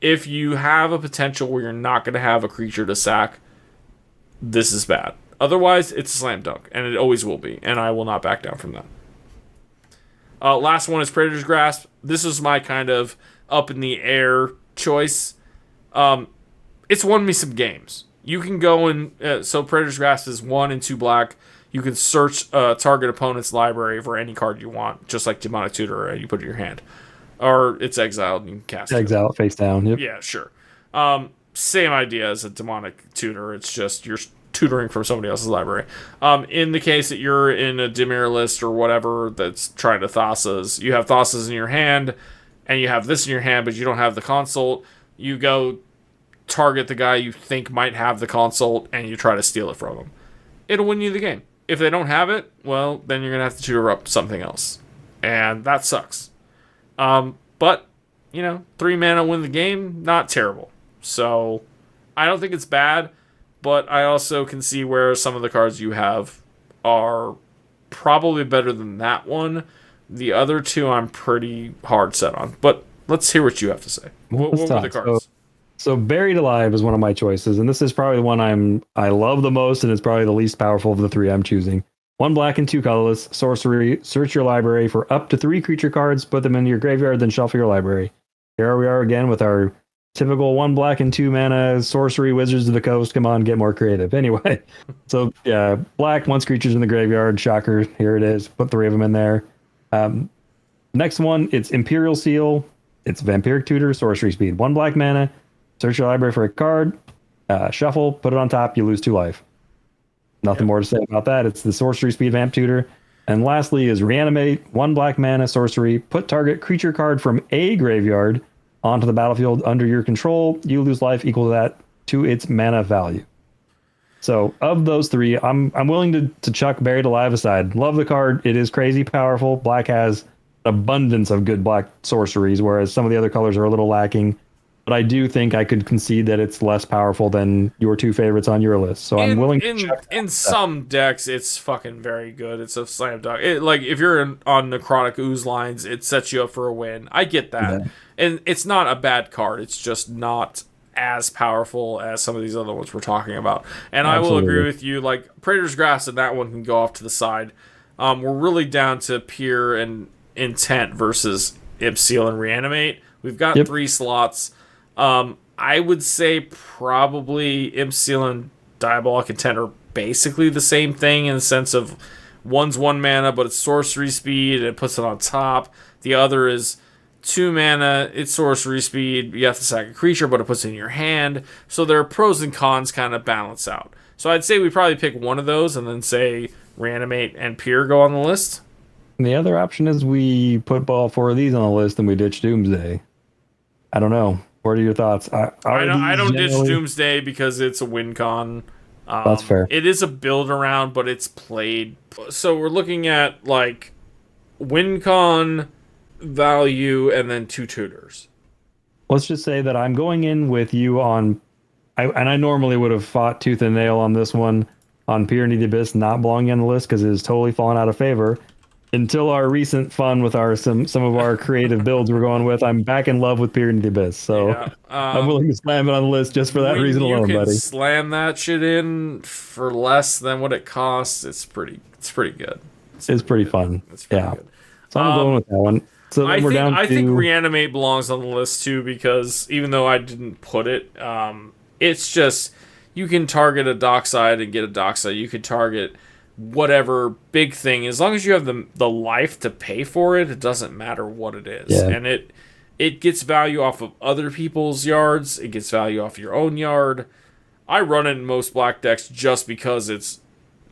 If you have a potential where you're not going to have a creature to sack, this is bad. Otherwise, it's a slam dunk, and it always will be, and I will not back down from that. Last one is Predator's Grasp. This is my kind of up in the air choice. It's won me some games. You can go and so Predator's Grasp is 1 and 2 black. You can search target opponent's library for any card you want, just like Demonic Tutor. You put it in your hand, or it's exiled and you can cast it. Exile it face down. Yep. Yeah, sure. Same idea as a Demonic Tutor. It's just you're tutoring from somebody else's library. In the case that you're in a Dimir list or whatever that's trying to Thassa's, you have Thassa's in your hand, and you have this in your hand, but you don't have the Consult. You go target the guy you think might have the Consult, and you try to steal it from him. It'll win you the game. If they don't have it, well, then you're going to have to tutor up something else. And that sucks. But, 3 mana win the game, not terrible. So, I don't think it's bad, but I also can see where some of the cards you have are probably better than that one. The other two I'm pretty hard set on. But let's hear what you have to say. What were the cards? So Buried Alive is one of my choices, and this is probably the one I love the most, and it's probably the least powerful of the 3 I'm choosing. 1 black and 2 colorless, sorcery, search your library for up to 3 creature cards, put them into your graveyard, then shuffle your library. Here we are again with our typical 1 black and 2 mana sorcery, Wizards of the Coast. Come on, get more creative. Anyway, so yeah, black, once creatures in the graveyard, shocker, here it is. Put 3 of them in there. Next one, it's Imperial Seal. It's Vampiric Tutor, sorcery speed, 1 black mana. Search your library for a card, shuffle, put it on top, you lose 2 life. Nothing more to say about that. It's the sorcery speed Vamp Tutor. And lastly is Reanimate, 1 black mana, sorcery, put target creature card from a graveyard onto the battlefield under your control. You lose life equal to that to its mana value. So of those three, I'm willing to chuck Buried Alive aside. Love the card. It is crazy powerful. Black has abundance of good black sorceries, whereas some of the other colors are a little lacking. But I do think I could concede that it's less powerful than your two favorites on your list. So I'm willing to check in some decks, it's fucking very good. It's a slam dunk. Like if you're on Necrotic Ooze lines, it sets you up for a win. I get that, and it's not a bad card. It's just not as powerful as some of these other ones we're talking about. And I will agree with you. Like Praetor's Grasp and that one can go off to the side. We're really down to Peer and Intent versus Imp Seal and Reanimate. We've got 3 slots. I would say probably Imp Seal and Diabolic Intent are basically the same thing in the sense of one's 1 mana, but it's sorcery speed and it puts it on top. The other is 2 mana, it's sorcery speed, you have to sack a creature, but it puts it in your hand. So their pros and cons kind of balance out. So I'd say we probably pick one of those and then say Reanimate and Peer go on the list. And the other option is we put all 4 of these on the list and we ditch Doomsday. I don't know. What are your thoughts? I don't ditch Doomsday because it's a win con. That's fair. It is a build around, but it's played. So we're looking at like win con, value, and then 2 tutors. Let's just say that I'm going in with you on, I normally would have fought tooth and nail on this one on Peer into the Abyss not belonging on the list because it has totally fallen out of favor. Until our recent fun with some of our creative builds we're going with, I'm back in love with Peer into the Abyss. So I'm willing to slam it on the list just for that reason alone, buddy. You can slam that shit in for less than what it costs. It's pretty good. It's pretty fun. It's pretty good. So I'm going with that one. So I think Reanimate belongs on the list too because even though I didn't put it, it's just you can target a Dockside and get a Dockside. You could target whatever big thing, as long as you have the life to pay for it, it doesn't matter what it is. And it gets value off of other people's yards, it gets value off your own yard. I run it in most black decks just because it's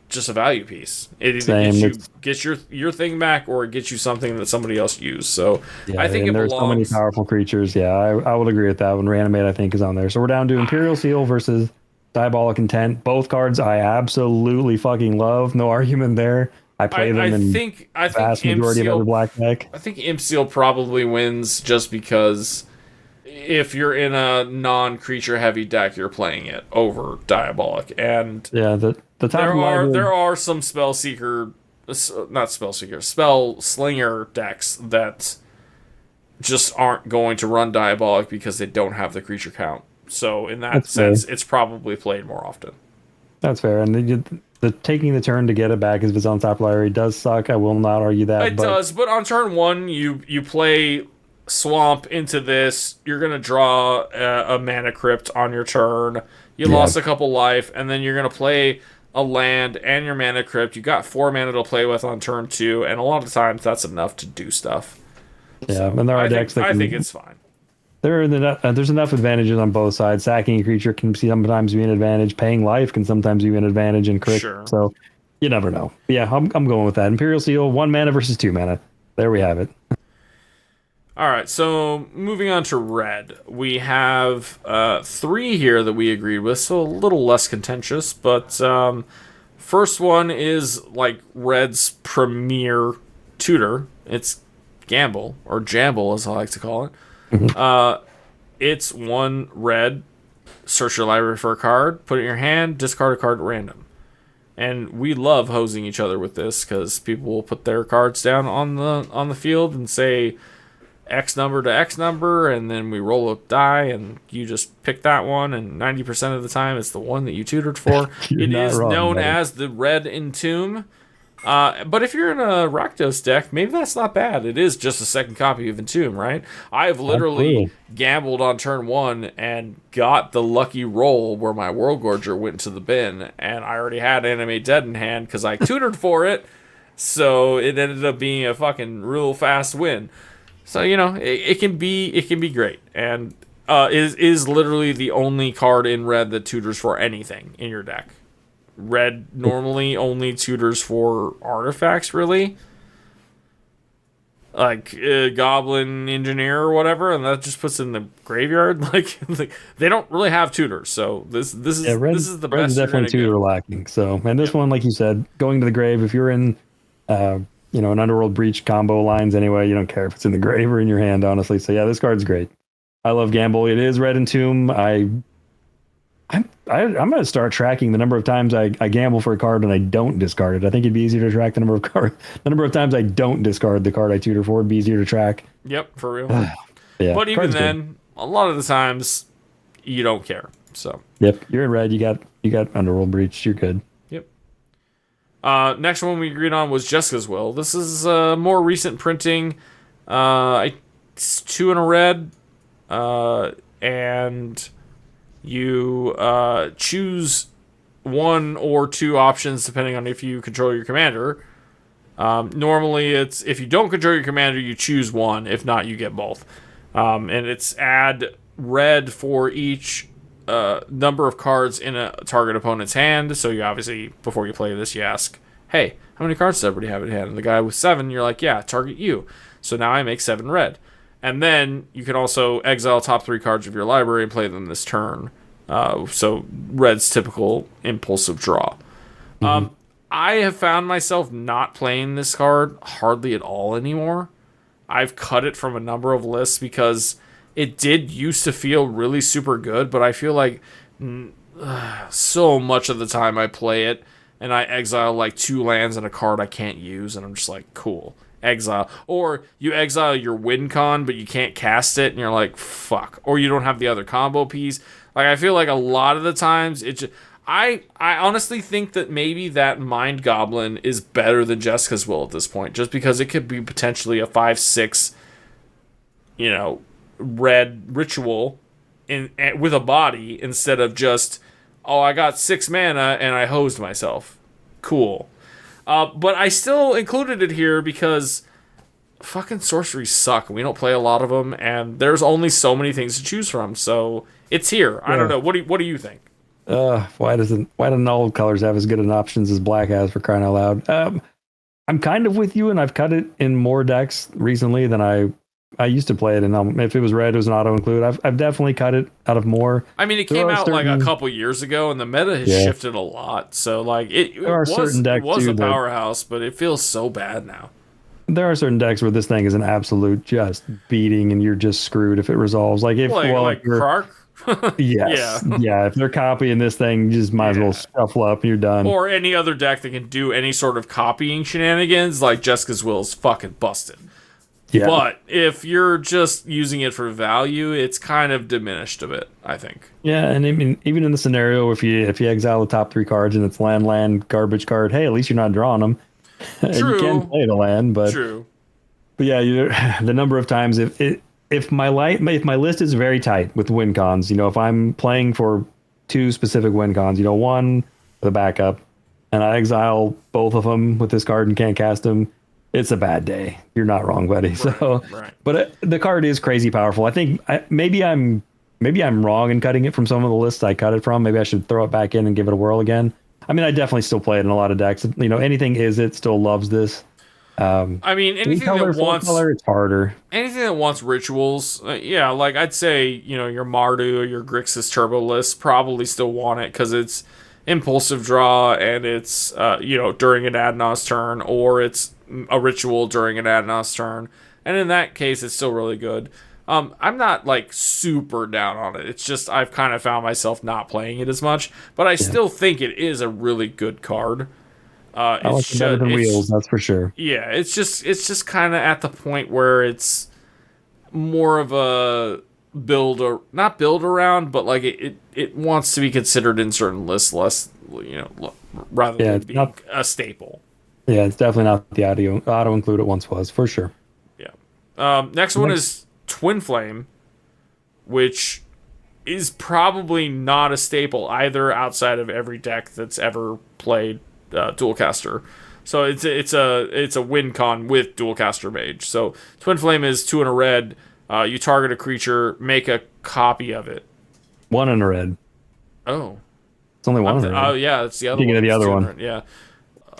just a value piece. It either gets your thing back or it gets you something that somebody else used. So I think it belongs. There's so many powerful creatures. I would agree with that one. Reanimate I think is on there. So we're down to Imperial Seal versus Diabolic Intent. Both cards I absolutely fucking love. No argument there. I play them in the vast majority of other black deck. I think Imp Seal probably wins just because if you're in a non-creature heavy deck, you're playing it over Diabolic. And the top there are some Spell Slinger decks that just aren't going to run Diabolic because they don't have the creature count. So in that sense, it's probably played more often. That's fair. And the taking the turn to get it back if it's on top library does suck. I will not argue that. It does, but on turn 1, you play Swamp into this. You're going to draw a Mana Crypt on your turn. You lost a couple life, and then you're going to play a land and your Mana Crypt. You got 4 mana to play with on turn 2, and a lot of times that's enough to do stuff. Yeah, so and there are decks that I think it's fine. There's enough advantages on both sides. Sacking a creature can sometimes be an advantage. Paying life can sometimes be an advantage in crit. Sure. So you never know. But yeah, I'm going with that. Imperial Seal, 1 mana versus 2 mana. There we have it. All right, so moving on to red. We have 3 here that we agreed with, so a little less contentious. But first one is like red's premier tutor. It's Gamble, or Jamble as I like to call it. It's 1 red, search your library for a card, put it in your hand, discard a card at random. And we love hosing each other with this because people will put their cards down on the field and say X number to X number, and then we roll a die and you just pick that one, and 90% of the time it's the one that you tutored for. It is known as the Red Entomb. But if you're in a Rakdos deck, maybe that's not bad. It is just a second copy of Entomb, right? I've literally gambled on turn 1 and got the lucky roll where my World Gorger went to the bin, and I already had Animate Dead in hand because I tutored for it, so it ended up being a fucking real fast win. So, it can be great, and is literally the only card in red that tutors for anything in your deck. Red normally only tutors for artifacts, really. like goblin engineer or whatever, and that just puts it in the graveyard. Like they don't really have tutors, so this is this is the Red's best you're definitely gonna tutor get. lacking. So, and this one, like you said, going to the grave. If you're in, an Underworld Breach combo lines anyway, you don't care if it's in the grave or in your hand, honestly. So yeah, this card's great. I love Gamble. It is Red and Tomb. I'm gonna start tracking the number of times I gamble for a card and I don't discard it. I think it'd be easier to track the number of times I don't discard the card I tutor for. It'd be easier to track. Yep, for real. Yeah, But even card's then, good. a lot of the times you don't care. So Yep, you're in red. You got Underworld Breach. You're good. yep. Next one we agreed on was Jeska's Will. This is more recent printing. It's 2 in a red, and you choose 1 or 2 options depending on if you control your commander. Normally, it's if you don't control your commander, you choose 1. If not, you get both. And it's add red for each number of cards in a target opponent's hand. So you obviously, before you play this, you ask, hey, how many cards does everybody have in hand? And the guy with 7, you're like, yeah, target you. So now I make 7 red. And then you can also exile top 3 cards of your library and play them this turn. So red's typical impulsive draw. I have found myself not playing this card hardly at all anymore. I've cut it from a number of lists because it did used to feel really super good, but I feel like so much of the time I play it and I exile like 2 lands and a card I can't use, and I'm just like, cool. Exile. Or you exile your win con, but you can't cast it, and you're like, fuck. Or you don't have the other combo piece. Like, I feel like a lot of the times, it just... I honestly think that maybe that Mind Goblin is better than Jeska's Will at this point, just because it could be potentially a 5/6, red ritual with a body instead of just, oh, I got 6 mana and I hosed myself. Cool. But I still included it here because fucking sorceries suck. We don't play a lot of them, and there's only so many things to choose from. So it's here. I don't know. What do you think? Why don't all colors have as good an options as black has, for crying out loud? I'm kind of with you, and I've cut it in more decks recently than I used to play it. And if it was red, it was an auto include. I've definitely cut it out of more. I mean, it came out like a couple years ago, and the meta has shifted a lot. So like it was a powerhouse, but it feels so bad now. There are certain decks where this thing is an absolute just beating, and you're just screwed if it resolves. Like if Krark. Yes. Yeah. If they're copying this thing, you just might as well shuffle up and you're done. Or any other deck that can do any sort of copying shenanigans, like Jeska's Will is fucking busted. Yeah. But if you're just using it for value, it's kind of diminished a bit, I think. Yeah, and I mean, even in the scenario, if you exile the top 3 cards and it's land garbage card, hey, at least you're not drawing them. True. You can play the land, but true. But yeah, the number of times if my list is very tight with win cons, if I'm playing for 2 specific win cons, 1 with a backup, and I exile both of them with this card and can't cast them, it's a bad day. You're not wrong, buddy. Right. But the card is crazy powerful. I think maybe I'm wrong in cutting it from some of the lists I cut it from. Maybe I should throw it back in and give it a whirl again. I mean, I definitely still play it in a lot of decks. Anything it still loves this. I mean, anything that wants color, it's harder. Anything that wants rituals, like I'd say, your Mardu or your Grixis Turbo list probably still want it because it's impulsive draw and it's during an Adnos turn, or it's a ritual during an Adnos turn, and in that case, it's still really good. I'm not like super down on it. It's just I've kind of found myself not playing it as much, but I still think it is a really good card. I like it better than Wheels, that's for sure. Yeah, it's just kind of at the point where it's more of a not build around, but like it wants to be considered in certain lists less, rather than being a staple. Yeah, it's definitely not the auto include it once was, for sure. Yeah. Next one is Twinflame, which is probably not a staple either outside of every deck that's ever played Dualcaster. So it's a win con with Dualcaster Mage. So Twinflame is 2 in a red. You target a creature, make a copy of it. 1 in a red. Oh, it's only 1 in a red. Oh yeah, that's the other one. Of the other one. Yeah.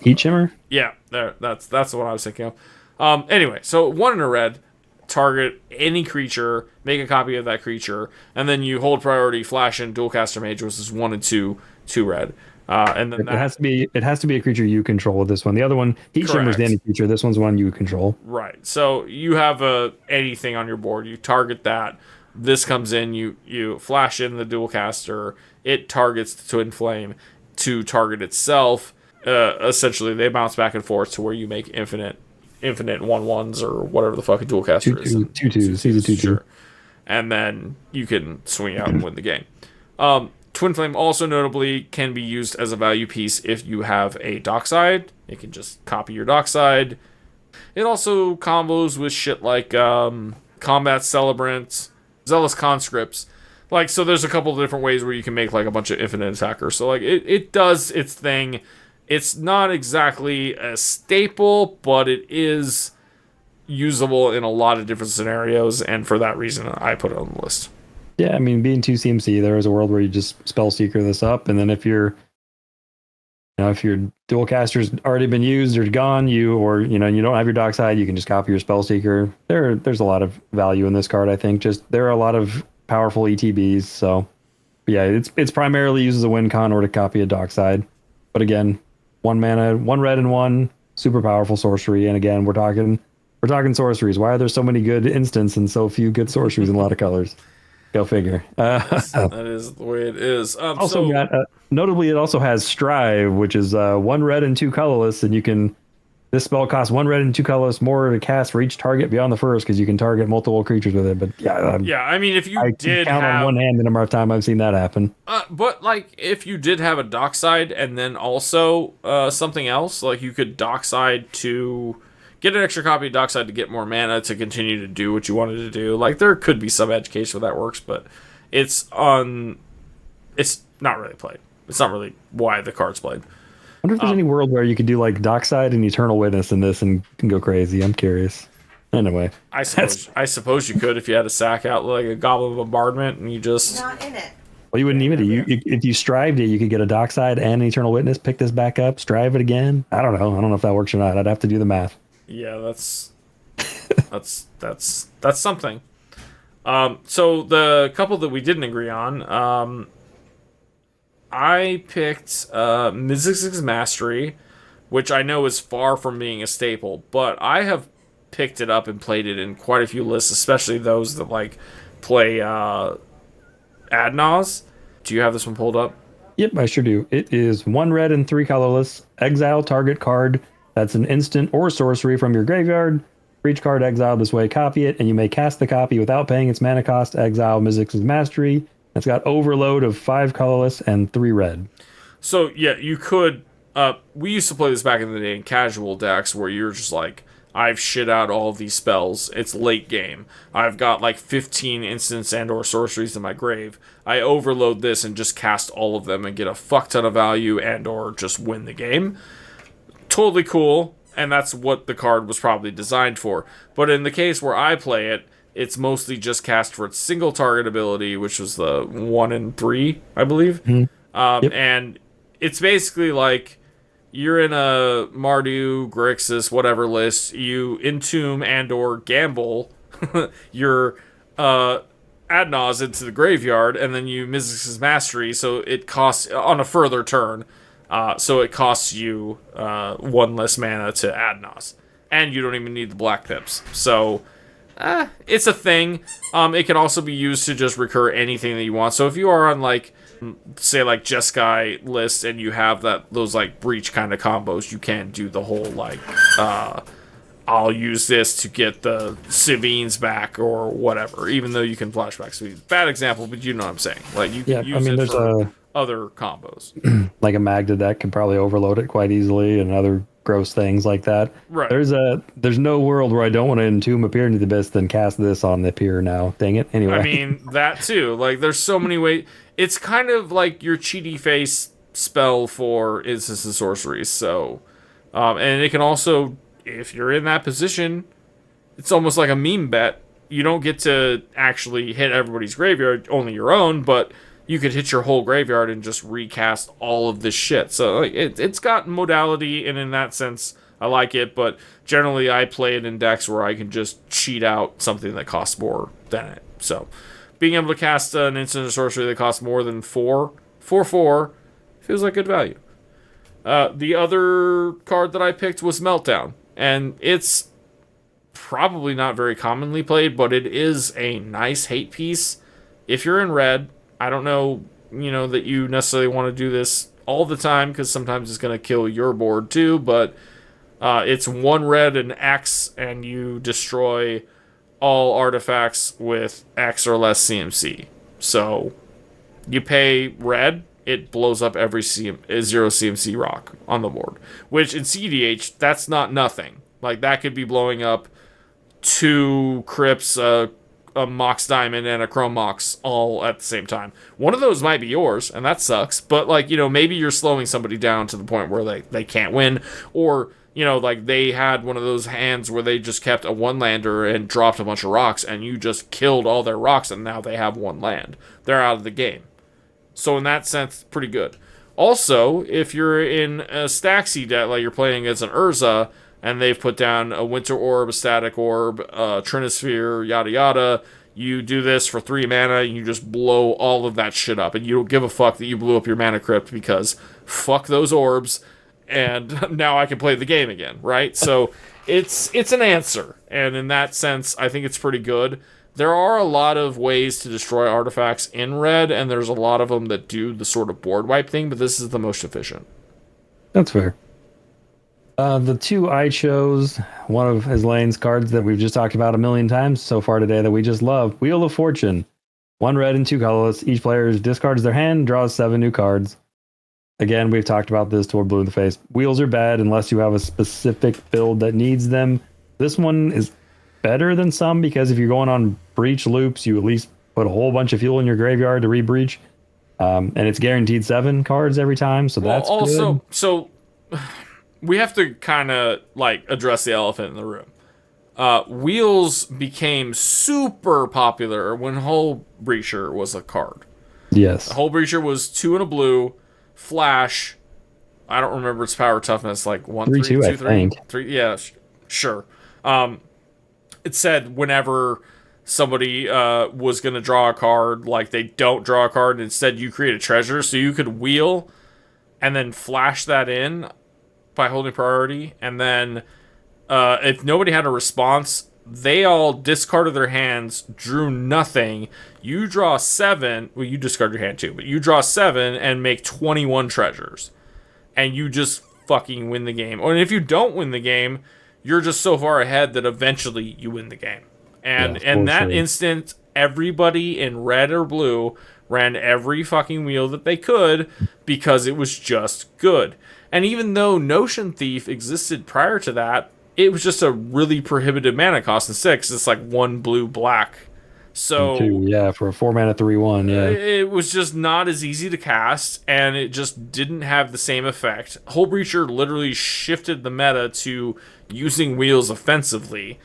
Heat Shimmer. Yeah, there. That's the one I was thinking of. Anyway, so 1 and a red, target any creature, make a copy of that creature, and then you hold priority, flash in Dualcaster Mage, which is 1 and 2 red. And then it has to be a creature you control with this one. The other one, Heat Shimmer's the any creature. This one's one you control. Right. So you have anything on your board. You target that. This comes in. You flash in the Dualcaster. It targets the Twinflame to target itself. Essentially, they bounce back and forth to where you make infinite 1/1s or whatever the fuck a Dualcaster is. 2/2s. He's a 2/2. Sure. And then you can swing out and win the game. Twinflame also notably can be used as a value piece if you have a dockside. It can just copy your dockside. It also combos with shit like Combat Celebrant, Zealous Conscripts. Like, so there's a couple of different ways where you can make like a bunch of infinite attackers. So like it does its thing. It's not exactly a staple, but it is usable in a lot of different scenarios, and for that reason I put it on the list. Yeah, I mean, being 2 CMC, there is a world where you just Spellseeker this up, and then if your Dualcaster's already been used or gone, you don't have your dockside, you can just copy your Spellseeker. There's a lot of value in this card, I think. Just there are a lot of powerful ETBs, so yeah, it's primarily used as a win con or to copy a dockside. But again, 1 mana, 1 red and 1 super powerful sorcery, and again, we're talking sorceries. Why are there so many good instants and so few good sorceries in a lot of colors? Go figure. That is the way it is. Notably, it also has Strive, which is 1 red and 2 colorless, and this spell costs 1 red and 2 colorless more to cast for each target beyond the first, because you can target multiple creatures with it. But yeah, I mean, if you did count on one hand the number of time I've seen that happen. But like, if you did have a dockside and then also something else, like you could dockside to get an extra copy of dockside to get more mana to continue to do what you wanted to do. Like, there could be some edge case where that works, but it's not really played. It's not really why the card's played. I wonder if there's any world where you could do like dockside and Eternal Witness in this and can go crazy. I'm curious. Anyway, I suppose you could if you had a sack out like a Goblin Bombardment and you just not in it. Well, you wouldn't need it. If you strived it, you could get a dockside and an Eternal Witness. Pick this back up, strive it again. I don't know if that works or not. I'd have to do the math. Yeah, that's something. So the couple that we didn't agree on, I picked Mizzix's Mastery, which I know is far from being a staple, but I have picked it up and played it in quite a few lists, especially those that like play Adnaz. Do you have this one pulled up? Yep, I sure do. It is 1 red and 3 colorless. Exile target card that's an instant or sorcery from your graveyard. For each card exiled this way, copy it, and you may cast the copy without paying its mana cost. Exile Mizzix's Mastery. It's got overload of 5 colorless and 3 red. So yeah, you could. We used to play this back in the day in casual decks where you're just like, I've shit out all of these spells. It's late game. I've got like 15 instants and or sorceries in my grave. I overload this and just cast all of them and get a fuck ton of value and or just win the game. Totally cool, and that's what the card was probably designed for. But in the case where I play it, it's mostly just cast for its single target ability, which was the 1 and 3, I believe. Mm-hmm. And it's basically like you're in a Mardu, Grixis, whatever list. You entomb and or gamble your Adnaz into the graveyard, and then you Mizzix's Mastery, so it costs on a further turn. So it costs you 1 less mana to Adnaz. And you don't even need the black pips. So it's a thing. It can also be used to just recur anything that you want. So if you are on like, say like Jeska list and you have those like breach kind of combos, you can do the whole like I'll use this to get the Sevinnes back or whatever, even though you can flashback Sevinnes. Bad example, but you know what I'm saying. Like you can use it for other combos. Like a Magda deck can probably overload it quite easily, and other gross things like that. Right. There's no world where I don't want to entomb Appear into the Abyss, then cast this on the Appear now. Dang it. Anyway. I mean, that too. Like, there's so many ways. It's kind of like your cheaty face spell for instants and sorceries. So, and it can also, if you're in that position, it's almost like a meme bet. You don't get to actually hit everybody's graveyard, only your own, but you could hit your whole graveyard and just recast all of this shit. So like, it's got modality, and in that sense, I like it, but generally I play it in decks where I can just cheat out something that costs more than it. So, being able to cast an instant or sorcery that costs more than 4 feels like good value. The other card that I picked was Meltdown, and it's probably not very commonly played, but it is a nice hate piece. If you're in red, I don't know, that you necessarily want to do this all the time, because sometimes it's going to kill your board too, but it's 1 red and X, and you destroy all artifacts with X or less CMC. So you pay red, it blows up every 0 CMC rock on the board, which in cEDH, that's not nothing. Like, that could be blowing up 2 Crypts, a Mox Diamond, and a Chrome Mox all at the same time. One of those might be yours, and that sucks, but, like, maybe you're slowing somebody down to the point where they can't win, or, like, they had one of those hands where they just kept a 1-lander and dropped a bunch of rocks, and you just killed all their rocks, and now they have 1 land. They're out of the game. So in that sense, pretty good. Also, if you're in a Staxy deck, like you're playing as an Urza, and they've put down a Winter Orb, a Static Orb, a Trinisphere, yada yada, you do this for 3 mana, and you just blow all of that shit up, and you don't give a fuck that you blew up your mana crypt, because fuck those orbs, and now I can play the game again, right? So it's an answer, and in that sense, I think it's pretty good. There are a lot of ways to destroy artifacts in red, and there's a lot of them that do the sort of board wipe thing, but this is the most efficient. That's fair. The 2 I chose, one of Lane's cards that we've just talked about a million times so far today that we just love. Wheel of Fortune. 1 red and 2 colorless. Each player discards their hand, draws 7 new cards. Again, we've talked about this till we're blue in the face. Wheels are bad unless you have a specific build that needs them. This one is better than some, because if you're going on breach loops, you at least put a whole bunch of fuel in your graveyard to re-breach. And it's guaranteed 7 cards every time, so that's also, good. So we have to kind of like address the elephant in the room. Wheels became super popular when Hull Breacher was a card. Yes. Hull Breacher was 2 and a blue, flash. I don't remember its power toughness, like 1, 3, 2, 3, 3. Yeah, sure. It said whenever somebody was going to draw a card, like they don't draw a card, and instead you create a treasure, so you could wheel and then flash that in by holding priority, and then if nobody had a response, they all discarded their hands, drew nothing. You draw 7, well, you discard your hand too, but you draw 7 and make 21 treasures, and you just fucking win the game. Or if you don't win the game, you're just so far ahead that eventually you win the game. And in that instant, everybody in red or blue ran every fucking wheel that they could, because it was just good. And even though Notion Thief existed prior to that, it was just a really prohibitive mana cost in 6. It's like 1 blue black. So 2, yeah, for a 4 mana 3/1, yeah. It was just not as easy to cast, and it just didn't have the same effect. Hull Breacher literally shifted the meta to using wheels offensively.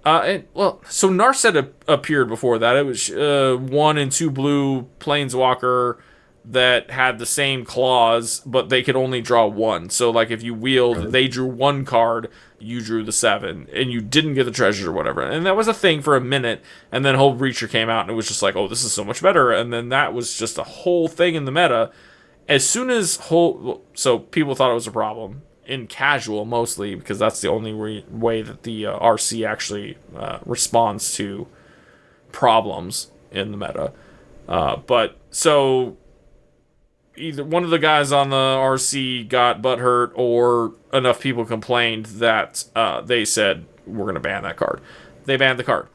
So Narset appeared before that. It was 1 and 2 blue Planeswalker that had the same clause, but they could only draw 1. So, like, if you wheeled, they drew 1 card, you drew the 7, and you didn't get the treasure or whatever. And that was a thing for a minute, and then Hull Breacher came out, and it was just like, oh, this is so much better. And then that was just a whole thing in the meta. As soon as so people thought it was a problem. In casual, mostly, because that's the only way that the RC actually responds to problems in the meta. But so either one of the guys on the RC got butthurt, or enough people complained that they said, we're going to ban that card. They banned the card.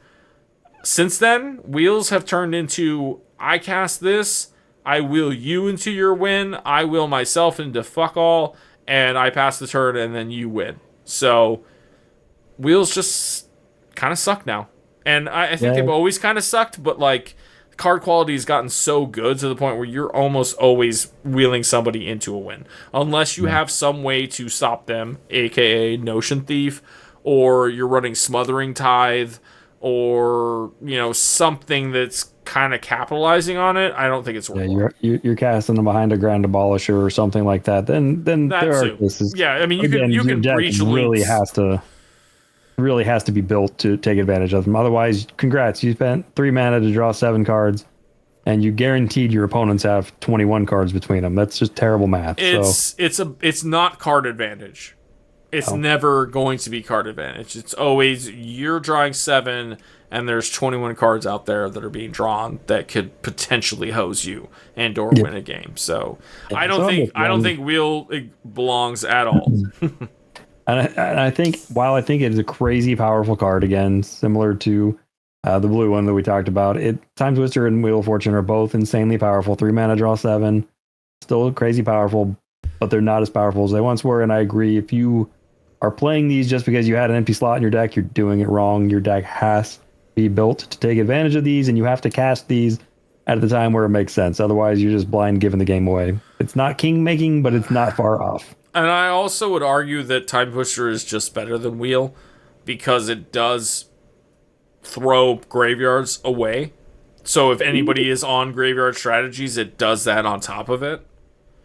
Since then, wheels have turned into, I cast this, I wheel you into your win, I wheel myself into fuck all, and I pass the turn, and then you win. So, wheels just kind of suck now. And I think they've always kind of sucked, but, like, card quality has gotten so good to the point where you're almost always wheeling somebody into a win. Unless you have some way to stop them, a.k.a. Notion Thief, or you're running Smothering Tithe, or, something that's kind of capitalizing on it, I don't think it's worth it. You're casting them behind a Grand Abolisher or something like that. Then That there are too. cases. Yeah, I mean, you Again, can your deck breach really links. has to be built to take advantage of them. Otherwise, congrats, you spent 3 mana to draw 7 cards, and you guaranteed your opponents have 21 cards between them. That's just terrible math. It's not card advantage. It's never going to be card advantage. It's always you're drawing 7, and there's 21 cards out there that are being drawn that could potentially hose you and/or win a game. So I don't think Wheel belongs at all. And I think while I think it is a crazy powerful card, again similar to the blue one that we talked about, Time Twister and Wheel of Fortune are both insanely powerful. 3 mana, draw 7, still crazy powerful, but they're not as powerful as they once were. And I agree, if you are playing these just because you had an empty slot in your deck, you're doing it wrong. Your deck has to be built to take advantage of these, and you have to cast these at the time where it makes sense. Otherwise, you're just blind giving the game away. It's not king making, but it's not far off. And I also would argue that Time Twister is just better than Wheel because it does throw graveyards away. So if anybody is on graveyard strategies, it does that on top of it.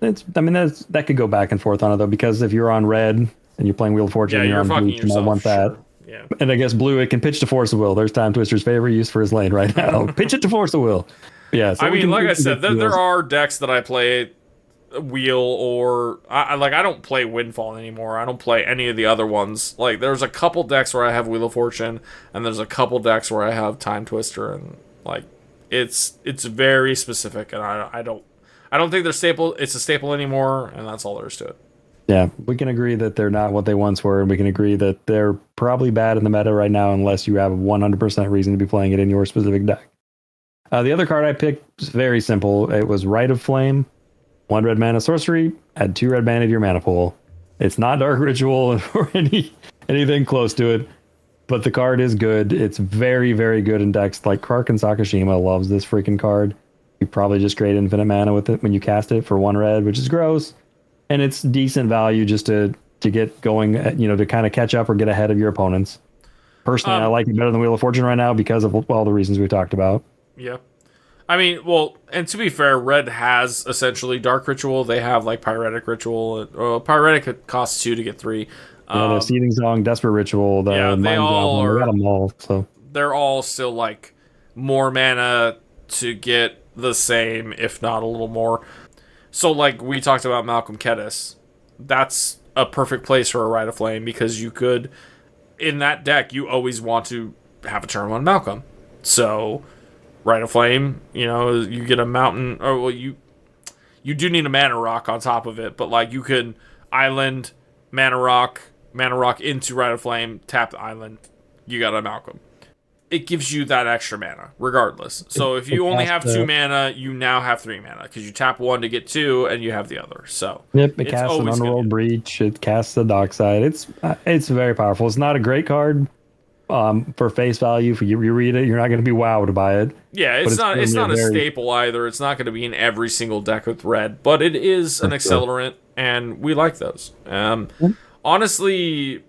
That could go back and forth on it though, because if you're on red and you're playing Wheel of Fortune, you're on blue, you might want that. Yeah. And I guess blue, it can pitch to Force of Will. There's Time Twister's favorite use for his lane right now. Pitch it to Force of Will. Yeah. So I mean, like I said, there are decks that I play Wheel or I don't play Windfall anymore. I don't play any of the other ones. Like there's a couple decks where I have Wheel of Fortune, and there's a couple decks where I have Time Twister, and like it's very specific, and I don't think they're staple. It's a staple anymore, and that's all there is to it. Yeah, we can agree that they're not what they once were, and we can agree that they're probably bad in the meta right now unless you have 100% reason to be playing it in your specific deck. The other card I picked was very simple. It was Rite of Flame. 1 red mana sorcery, add 2 red mana to your mana pool. It's not Dark Ritual or anything close to it, but the card is good. It's very, very good in decks like Kark and Sakashima loves this freaking card. You probably just create infinite mana with it when you cast it for 1 red, which is gross. And it's decent value just to get going, to kind of catch up or get ahead of your opponents. Personally, I like it better than Wheel of Fortune right now because of all the reasons we talked about. Yeah. I mean, well, and to be fair, Red has essentially Dark Ritual. They have like Pyretic Ritual. Pyretic costs 2 to get 3. The Seething Song, Desperate Ritual, the Mind Goblin, we got them all. So they're all still like more mana to get the same, if not a little more. So like we talked about Malcolm Kedis, that's a perfect place for a Rite of Flame because you could, in that deck, you always want to have a turn 1 Malcolm. So Rite of Flame, you get a mountain, or well, you do need a mana rock on top of it, but like you could island, mana rock into Rite of Flame, tap the island, you got a Malcolm. It gives you that extra mana, regardless. So if you only have 2 mana, you now have 3 mana, because you tap 1 to get 2, and you have the other. So yep, it casts an Underworld Breach, it casts the Dockside. It's very powerful. It's not a great card for face value. For you read it, you're not going to be wowed by it. Yeah, it's not a staple either. It's not going to be in every single deck with red, but it is an accelerant, and we like those. Honestly,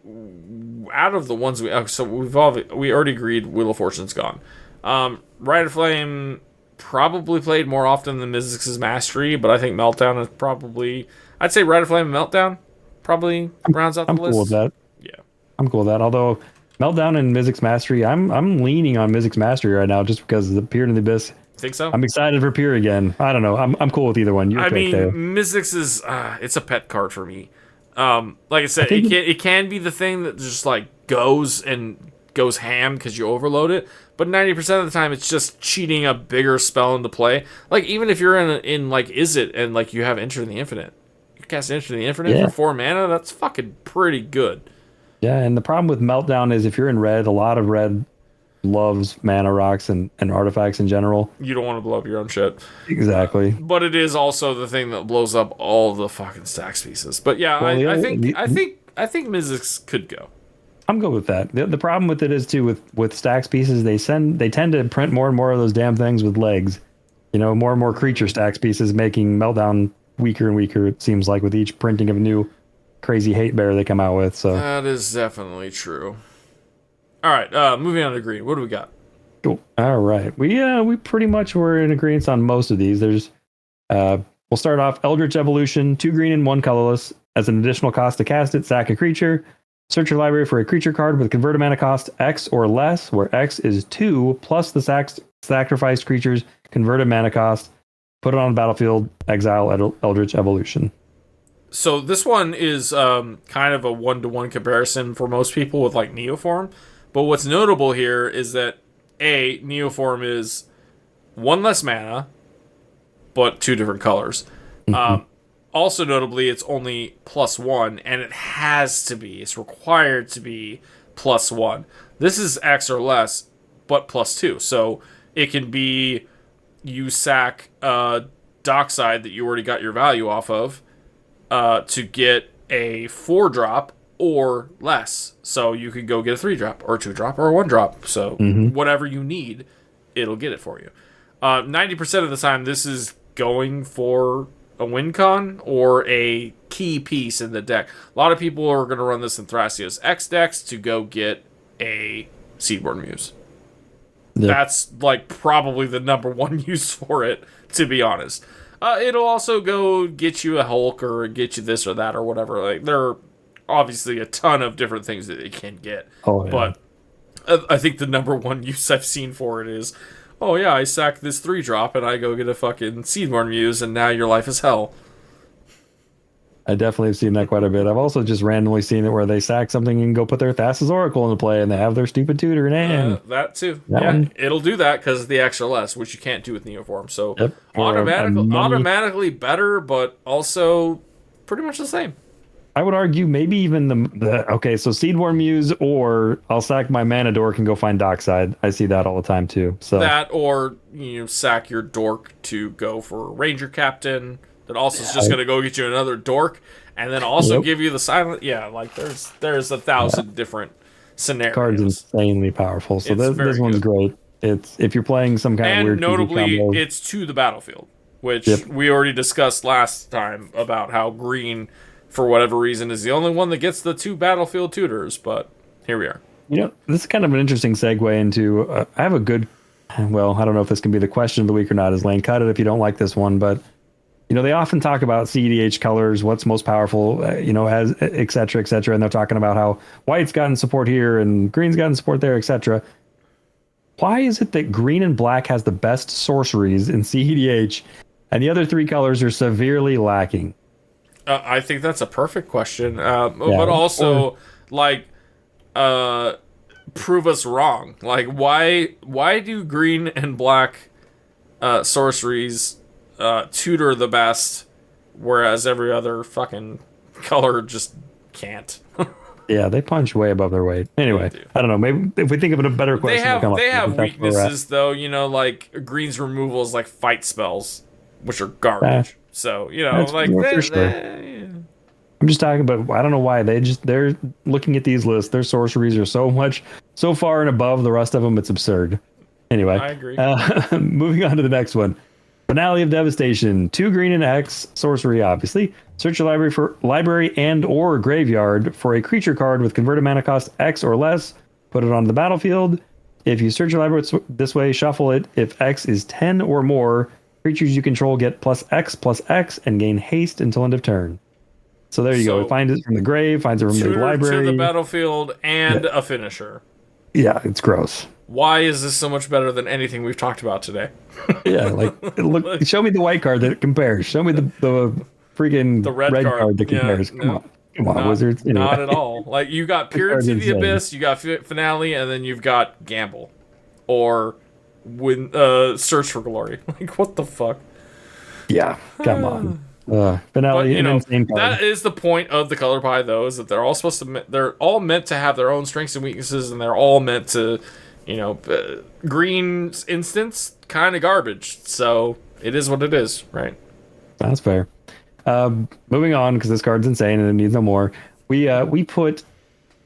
out of the ones we already agreed Wheel of Fortune's gone. Rite of Flame probably played more often than Mizzix's Mastery, but I think Meltdown is probably, I'd say Rite of Flame and Meltdown probably rounds out the list. I'm cool with that. Yeah, I'm cool with that. Although Meltdown and Mizzix Mastery, I'm leaning on Mizzix Mastery right now just because of the Peer in the Abyss. Think so? I'm excited for Peer again. I don't know. I'm cool with either one. Mizzix is it's a pet card for me. Like I said, it can be the thing that just like goes ham because you overload it, but 90% of the time it's just cheating a bigger spell into play. Like even if you're in like Izzet and like you have Enter in the Infinite, you cast Enter in the Infinite for 4 mana. That's fucking pretty good. Yeah, and the problem with Meltdown is if you're in red, a lot of red loves mana rocks and artifacts in general. You don't want to blow up your own shit. Exactly. But it is also the thing that blows up all the fucking stacks pieces. But yeah, well, I think Mizzix could go. I'm good with that. The problem with it is too with stacks pieces, they tend to print more and more of those damn things with legs. More and more creature stacks pieces, making Meltdown weaker and weaker, it seems like, with each printing of a new crazy hate bear they come out with. So that is definitely true. All right, moving on to green. What do we got? Cool. All right. We pretty much were in agreement on most of these. There's we'll start off Eldritch Evolution, 2 green and 1 colorless. As an additional cost to cast it, sack a creature. Search your library for a creature card with converted mana cost X or less, where X is 2 plus the sacrificed creature's converted mana cost. Put it on the battlefield, exile Eldritch Evolution. So this one is kind of a 1-to-1 comparison for most people with like Neoform. But what's notable here is that Neoform is 1 less mana, but 2 different colors. Mm-hmm. Also notably, it's only +1, and it has to be. It's required to be +1. This is X or less, but +2. So it can be you sack Dockside that you already got your value off of to get a 4-drop or less. So you could go get a 3-drop or a 2-drop or a 1-drop. So whatever you need, it'll get it for you. 90% of the time, this is going for a win con or a key piece in the deck. A lot of people are going to run this in Thrasios X decks to go get a Seedborn Muse. Yep. That's like probably the number one use for it, to be honest. It'll also go get you a Hulk or get you this or that or whatever. Like there are obviously a ton of different things that it can get. Oh, yeah. But I think the number one use I've seen for it is, oh yeah, I sack this 3-drop and I go get a fucking Seedborn Muse and now your life is hell. I definitely have seen that quite a bit. I've also just randomly seen it where they sack something and go put their Thassa's Oracle into play and they have their stupid Tutor in hand. That too. It'll do that because of the X or less, which you can't do with Neoform. So automatically better, but also pretty much the same. I would argue maybe even okay, so Seedborn Muse or I'll sack my Mana Dork and go find Dockside. I see that all the time too. So that or sack your Dork to go for Ranger Captain. That also is just going to go get you another Dork, and then also give you the silent. Yeah, like there's 1,000 different scenarios. The card's insanely powerful, so this one's great. It's if you're playing some kind of weird. And notably, it's to the battlefield, which we already discussed last time about how green, for whatever reason, is the only one that gets the 2 battlefield tutors. But here we are. This is kind of an interesting segue into. I have a good. Well, I don't know if this can be the question of the week or not. Is Lane cut it if you don't like this one, but. They often talk about cEDH colors, what's most powerful, as et cetera, and they're talking about how white's gotten support here and green's gotten support there, et cetera. Why is it that green and black has the best sorceries in cEDH and the other 3 colors are severely lacking? I think that's a perfect question, but also prove us wrong. Like, why do green and black sorceries tutor the best, whereas every other fucking color just can't? Yeah, they punch way above their weight. Anyway, I don't know. Maybe if we think of it a better question, they have weaknesses though. Like green's removal is like fight spells, which are garbage. So I'm just talking about. I don't know why they're looking at these lists. Their sorceries are so far and above the rest of them. It's absurd. Anyway, I agree. Moving on to the next one. Finale of Devastation, 2 green and X, sorcery obviously. Search your library and or graveyard for a creature card with converted mana cost X or less. Put it on the battlefield. If you search your library this way, shuffle it. If X is 10 or more, creatures you control get +X and gain haste until end of turn. So there you go. It finds it from the grave, finds it from the library. To the battlefield and a finisher. Yeah, it's gross. Why is this so much better than anything we've talked about today? Yeah, look. Show me the white card that compares. Show me the freaking red card that compares. Come on, Wizards. Anyway. Not at all. Like you got Purity of the Abyss, you got Finale, and then you've got Gamble, or Search for Glory. Like what the fuck? Yeah, come on. Finale, an insane card. That is the point of the color pie, though, is that they're all meant to have their own strengths and weaknesses, and they're all meant to. Green's instance, kind of garbage. So it is what it is, right? That's fair. Moving on, because this card's insane and it needs no more. We put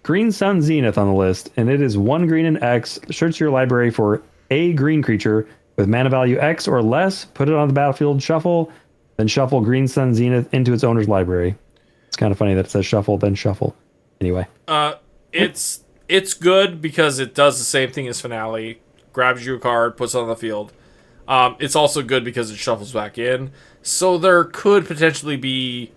Green Sun Zenith on the list, and it is 1 green and X. Search your library for a green creature with mana value X or less. Put it on the battlefield, shuffle, then shuffle Green Sun Zenith into its owner's library. It's kind of funny that it says shuffle, then shuffle. Anyway. It's good because it does the same thing as Finale. grabs you a card, puts it on the field. It's also good because it shuffles back in. So there could potentially be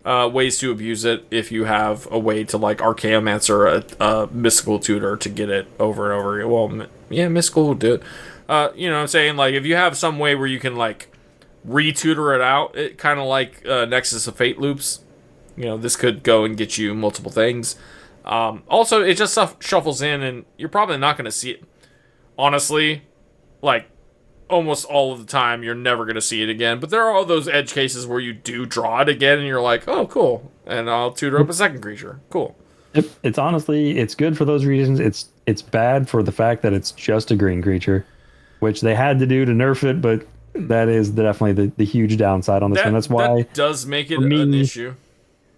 ways to abuse it if you have a way to like Archaeomancer a mystical tutor to get it over and over again. Well, yeah, mystical will do it. You know what I'm saying? Like if you have some way where you can like re-tutor it out, it kind of like Nexus of Fate loops. You know, this could go and get you multiple things. Also, it just shuffles in and you're probably not going to see it. Honestly, like almost all of the time you're never going to see it again, but there are all those edge cases where you do draw it again and you're like, oh cool, and I'll tutor up a second creature. Cool. It's honestly, it's good for those reasons. It's bad for the fact that it's just a green creature, which they had to do to nerf it, but that is definitely the huge downside on this one. That's why that does make it an issue.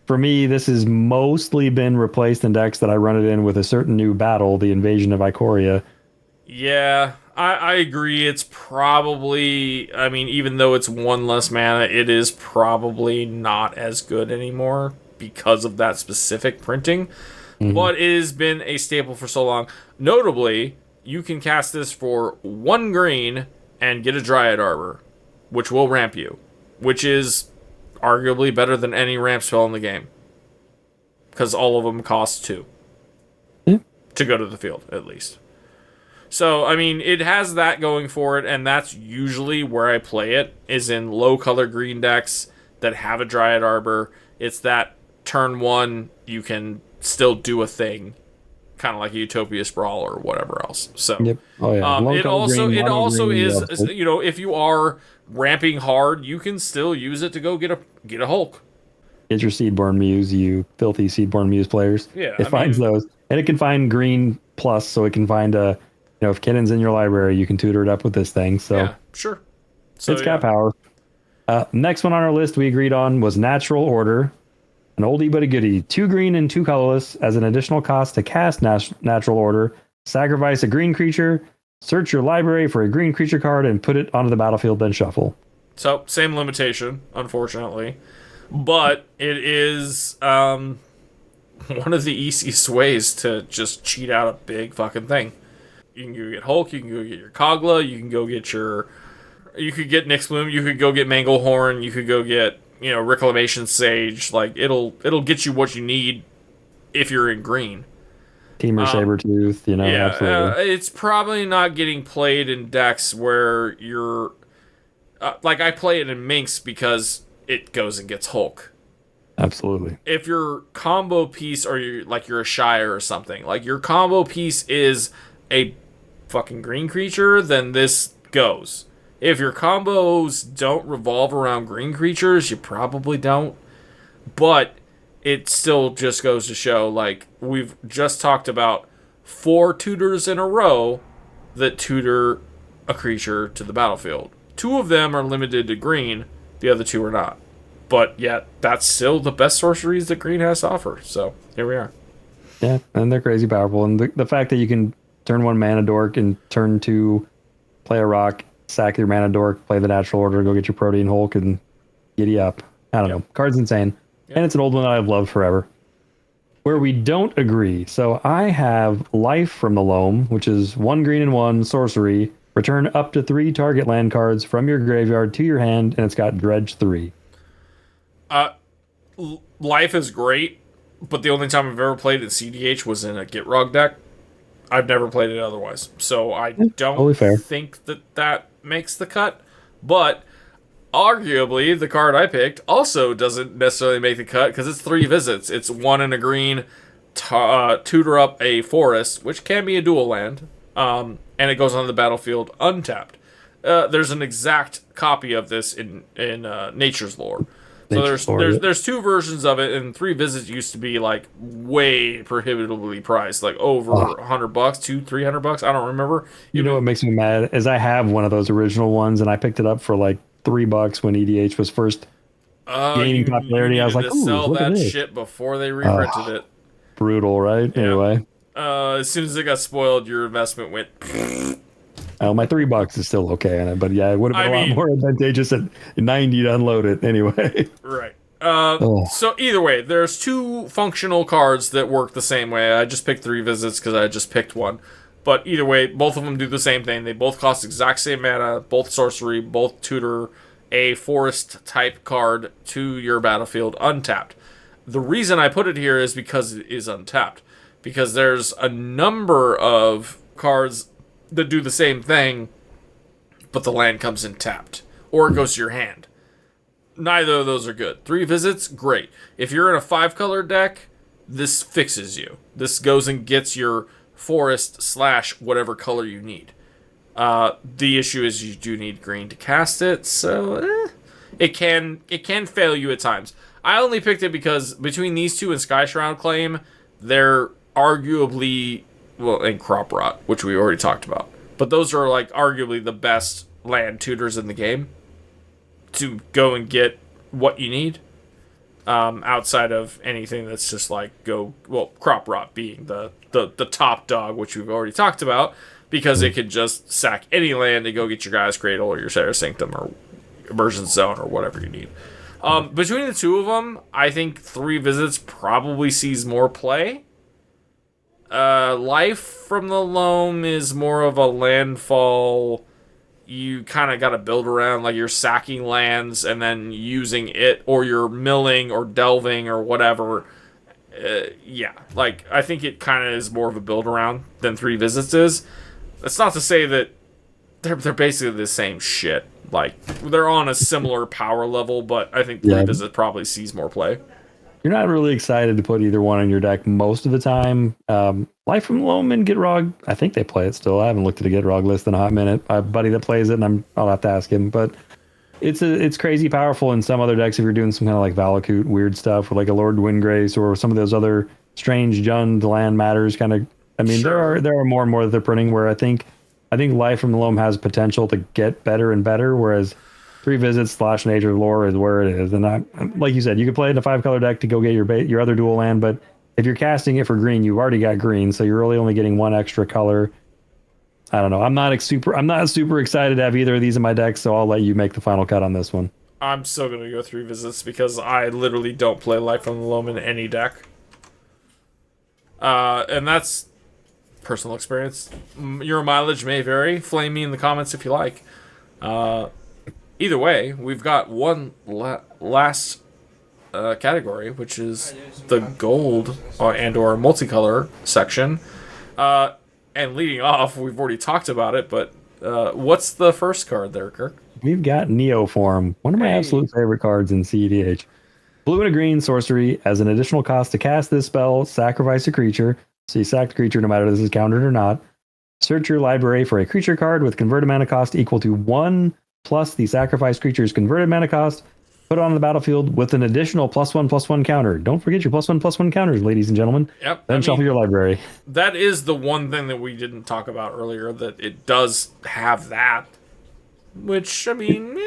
For me, this has mostly been replaced in decks that I run it in with a certain new battle, the Invasion of Ikoria. Yeah, I agree. It's probably, I mean, even though it's one less mana, it is probably not as good anymore because of that specific printing. Mm-hmm. But it has been a staple for so long. Notably, you can cast this for 1 green and get a Dryad Arbor, which will ramp you, which is arguably better than any ramp spell in the game. Because all of them cost 2. Yeah. To go to the field, at least. So, I mean, it has that going for it, and that's usually where I play it, is in low-color green decks that have a Dryad Arbor. It's that turn 1, you can still do a thing, kind of like a Utopia Sprawl or whatever else. So, yep. Oh, yeah. It also is, you know, if you are ramping hard, you can still use it to go get a Hulk. Get your Seedborn Muse, you filthy Seedborn Muse players. Yeah, it finds those, and it can find green plus, so it can find a. You know, if Kinnon's in your library, you can tutor it up with this thing. So yeah, sure. So it's got power. Next one on our list we agreed on was Natural Order. An oldie but a goodie. 2 green and 2 colorless as an additional cost to cast Natural Order. Sacrifice a green creature, search your library for a green creature card, and put it onto the battlefield, then shuffle. So, same limitation, unfortunately. But it is one of the easiest ways to just cheat out a big fucking thing. You can go get Hulk, you can go get your Kogla, you can go get you could get Nyxbloom, you could go get Manglehorn, you could go get, you know, Reclamation Sage. Like, it'll get you what you need if you're in green. Teamer Sabertooth, you know, yeah, absolutely. It's probably not getting played in decks where you're... like, I play it in Minx because it goes and gets Hulk. Absolutely. If your combo piece, or you're a Shire or something, like your combo piece is a fucking green creature, then this goes. If your combos don't revolve around green creatures, you probably don't. But it still just goes to show, like, we've just talked about 4 tutors in a row that tutor a creature to the battlefield. 2 of them are limited to green, the other 2 are not. But yet, that's still the best sorceries that green has to offer. So, here we are. Yeah, and they're crazy powerful. And the fact that you can turn 1 mana dork and turn 2 play a rock, sack your mana dork, play the Natural Order, go get your Protean Hulk, and giddy up. I don't know. Card's insane. And it's an old one that I've loved forever. Where we don't agree. So I have Life from the Loam, which is 1 green and 1 sorcery. Return up to 3 target land cards from your graveyard to your hand, and it's got Dredge 3. Life is great, but the only time I've ever played it cEDH was in a Gitrog deck. I've never played it otherwise, so I don't totally think that makes the cut. But arguably, the card I picked also doesn't necessarily make the cut because it's 3 visits. It's 1 and a green, tutor up a forest, which can be a dual land, and it goes on the battlefield untapped. There's an exact copy of this in Nature's Lore. So there's 2 versions of it, and 3 visits used to be like way prohibitively priced, like over $100, $200-$300. I don't remember. You know what makes me mad is I have one of those original ones, and I picked it up for like $3 when EDH was first gaining popularity. I was like, ooh, sell look that at this. shit before they reprinted it. Brutal, right? Yeah. Anyway, as soon as it got spoiled, your investment went. My $3 is still okay on it, but yeah, it would have been a lot more advantageous at 90 to unload it anyway. Right. So either way, there's 2 functional cards that work the same way. I just picked 3 visits because I just picked one. But either way, both of them do the same thing. They both cost exact same mana, both sorcery, both tutor a forest type card to your battlefield untapped. The reason I put it here is because it is untapped. Because there's a number of cards that do the same thing, but the land comes in tapped. Or it goes to your hand. Neither of those are good. 3 visits, great. If you're in a 5-color deck, this fixes you. This goes and gets your forest / whatever color you need. The issue is you do need green to cast it, so it can fail you at times. I only picked it because between these two and Sky Shroud Claim, they're arguably, well, and Crop Rot, which we already talked about. But those are like arguably the best land tutors in the game to go and get what you need. Outside of anything that's just like Crop Rot being the top dog, which we've already talked about, because it can just sack any land to go get your Gaia's Cradle or your Sarah Sanctum or Immersion Zone or whatever you need. Between the two of them, I think 3 visits probably sees more play. Life from the Loam is more of a landfall. You kind of got to build around, like you're sacking lands and then using it, or you're milling or delving or whatever. Yeah, like I think it kind of is more of a build around than 3 visits is. That's not to say that they're basically the same shit. Like they're on a similar power level, but I think 3 visits probably sees more play. You're not really excited to put either one on your deck most of the time. Life from Loam and Gitrog, I think they play it still. I haven't looked at a Gitrog list in a hot minute. I have a buddy that plays it, and I'll have to ask him. But it's crazy powerful in some other decks if you're doing some kind of like Valakut weird stuff, or like a Lord Windgrace, or some of those other strange Jund land matters kind of. I mean, sure. there are more and more that they're printing where I think Life from Loam has potential to get better and better, whereas 3 visits / Nature of Lore is where it is. And like you said, you could play it in a 5-color deck to go get your other dual land, but if you're casting it for green, you've already got green, so you're really only getting 1 extra color. I don't know. I'm not super excited to have either of these in my deck, so I'll let you make the final cut on this one. I'm still gonna go 3 visits because I literally don't play Life from the Loam in any deck. And that's personal experience. Your mileage may vary. Flame me in the comments if you like. Either way, we've got one last category, which is the gold and or multicolor section. And leading off, we've already talked about it, but what's the first card there, Kirk? We've got Neoform, one of my absolute favorite cards in cEDH. Blue and a green sorcery. As an additional cost to cast this spell, sacrifice a creature. So you sack the creature no matter if this is countered or not. Search your library for a creature card with converted mana cost equal to 1 plus the sacrificed creature's converted mana cost. Put it on the battlefield with an additional +1/+1 counter. Don't forget your +1/+1 counters, ladies and gentlemen. Yep. Then shuffle your library. That is the one thing that we didn't talk about earlier, that it does have that. Which, I mean,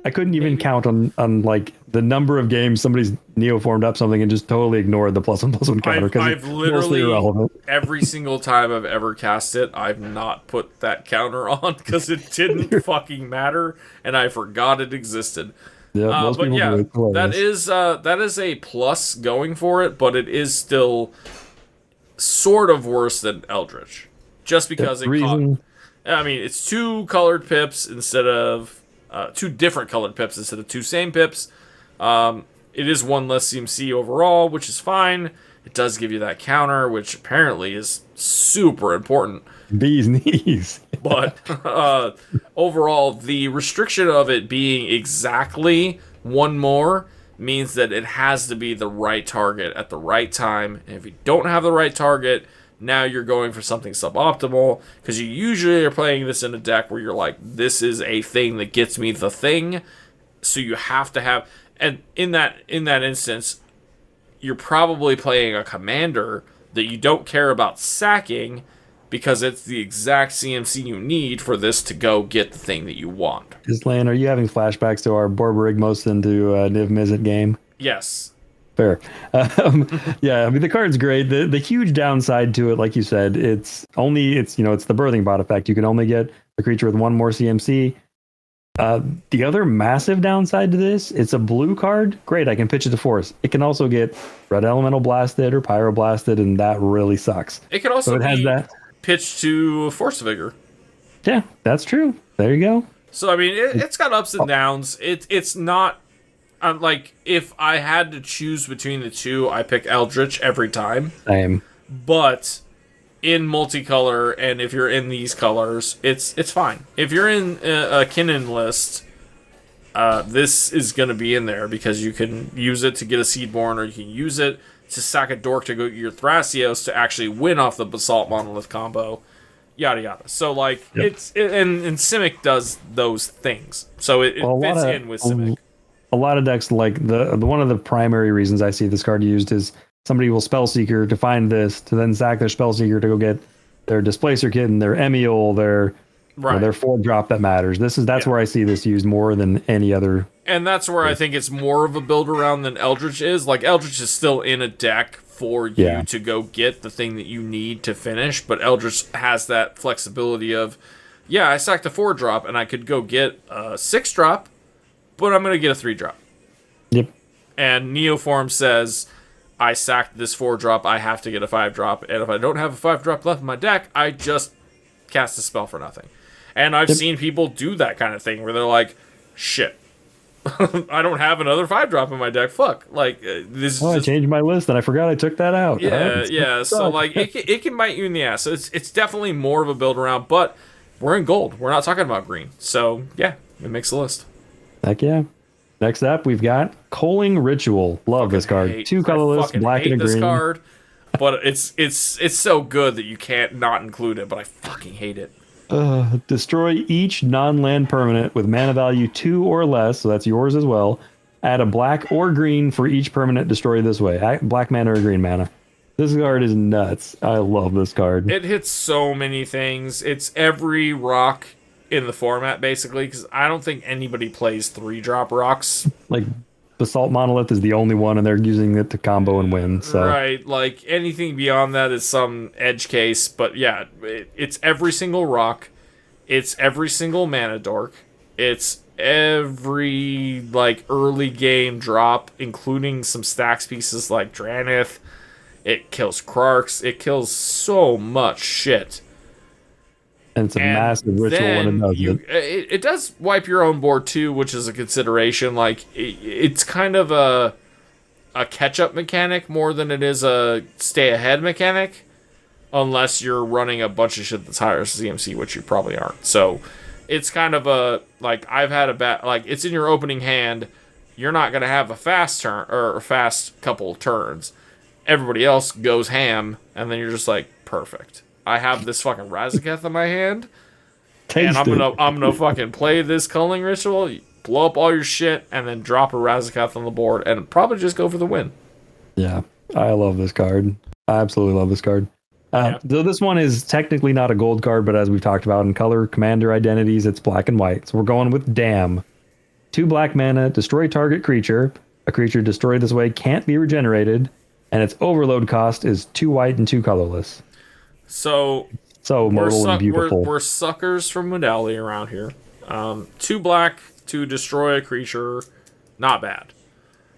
I couldn't even count on like the number of games somebody's Neoformed up something and just totally ignored the +1/+1 counter because it's mostly irrelevant. Every single time I've ever cast it, I've not put that counter on because it didn't fucking matter and I forgot it existed. Yeah, but yeah, that is a plus going for it, but it is still sort of worse than Eldritch, just because it's 2 colored pips instead of 2 different colored pips instead of 2 same pips. It is 1 less CMC overall, which is fine. It does give you that counter, which apparently is super important. Bees knees. But overall, the restriction of it being exactly 1 more means that it has to be the right target at the right time. And if you don't have the right target, now you're going for something suboptimal, because you usually are playing this in a deck where you're like, this is a thing that gets me the thing. So you have to have, and in that instance, you're probably playing a commander that you don't care about sacking, because it's the exact CMC you need for this to go get the thing that you want. Islan, are you having flashbacks to our Borborygmos into Niv Mizzet game? Yes. Fair. Yeah, I mean, the card's great. The huge downside to it, like you said, it's the birthing bot effect. You can only get a creature with 1 more CMC. The other massive downside to this, it's a blue card. Great, I can pitch it to force. It can also get Red Elemental blasted or Pyroblasted, and that really sucks. It can also has that. pitch to Force Vigor. Yeah, that's true. There you go. So I mean, it's got ups and downs. It's not like if I had to choose between the two, I pick Eldritch every time. Same. But in multicolor, and if you're in these colors, it's fine. If you're in a Kinnan list, this is going to be in there because you can use it to get a Seedborn, or you can use it to sack a Dork to go get your Thrasios to actually win off the Basalt Monolith combo, yada yada. So like and Simic does those things, so it fits in with Simic. A lot of decks, like the one of the primary reasons I see this card used is somebody will Spellseeker to find this, to then sack their Spellseeker to go get their Displacer Kit and their Emiel, their 4-drop that matters. That's where I see this used more than any other. And that's where I think it's more of a build around than Eldritch is. Like, Eldritch is still in a deck for you to go get the thing that you need to finish, but Eldritch has that flexibility of, I sacked a 4-drop and I could go get a 6-drop, but I'm going to get a 3-drop. Yep. And Neoform says, I sacked this 4-drop, I have to get a 5-drop, and if I don't have a 5-drop left in my deck, I just cast a spell for nothing. And I've seen people do that kind of thing, where they're like, shit, I don't have another 5-drop in my deck, fuck. Like, this is I changed my list, and I forgot I took that out. So, like, it can bite you in the ass. So it's definitely more of a build around, but we're in gold. We're not talking about green. So, yeah, it makes the list. Heck yeah. Next up, we've got Culling Ritual. Love this card. 2 colorless, black and a green. This card, but it's so good that you can't not include it, but I fucking hate it. Destroy each non-land permanent with mana value 2 or less, so that's yours as well. Add a black or green for each permanent destroyed this way. Black mana or green mana. This card is nuts. I love this card. It hits so many things. It's every rock in the format, basically, because I don't think anybody plays 3-drop rocks. Like, Basalt Monolith is the only one, and they're using it to combo and win. So. Right, like, anything beyond that is some edge case, but yeah, it's every single rock, it's every single mana dork, it's every, like, early game drop, including some stacks pieces like Dranith. It kills Krarks, it kills so much shit. And it's a massive ritual when it does it. It does wipe your own board too, which is a consideration. Like, it's kind of a catch-up mechanic more than it is a stay-ahead mechanic. Unless you're running a bunch of shit that's higher CMC, which you probably aren't. So, it's kind of a, like, I've had a bad, like, it's in your opening hand. You're not going to have a fast turn, or a fast couple turns. Everybody else goes ham, and then you're just like, perfect. I have this fucking Razaketh in my hand, and I'm gonna fucking play this Culling Ritual, blow up all your shit, and then drop a Razaketh on the board, and probably just go for the win. Yeah, I love this card. I absolutely love this card. Though this one is technically not a gold card, but as we've talked about in color commander identities, it's black and white. So we're going with Damn. 2 black mana, destroy target creature. A creature destroyed this way can't be regenerated, and its overload cost is 2 white and 2 colorless. So mortal and beautiful. We're suckers for modality around here. 2 black to destroy a creature, not bad.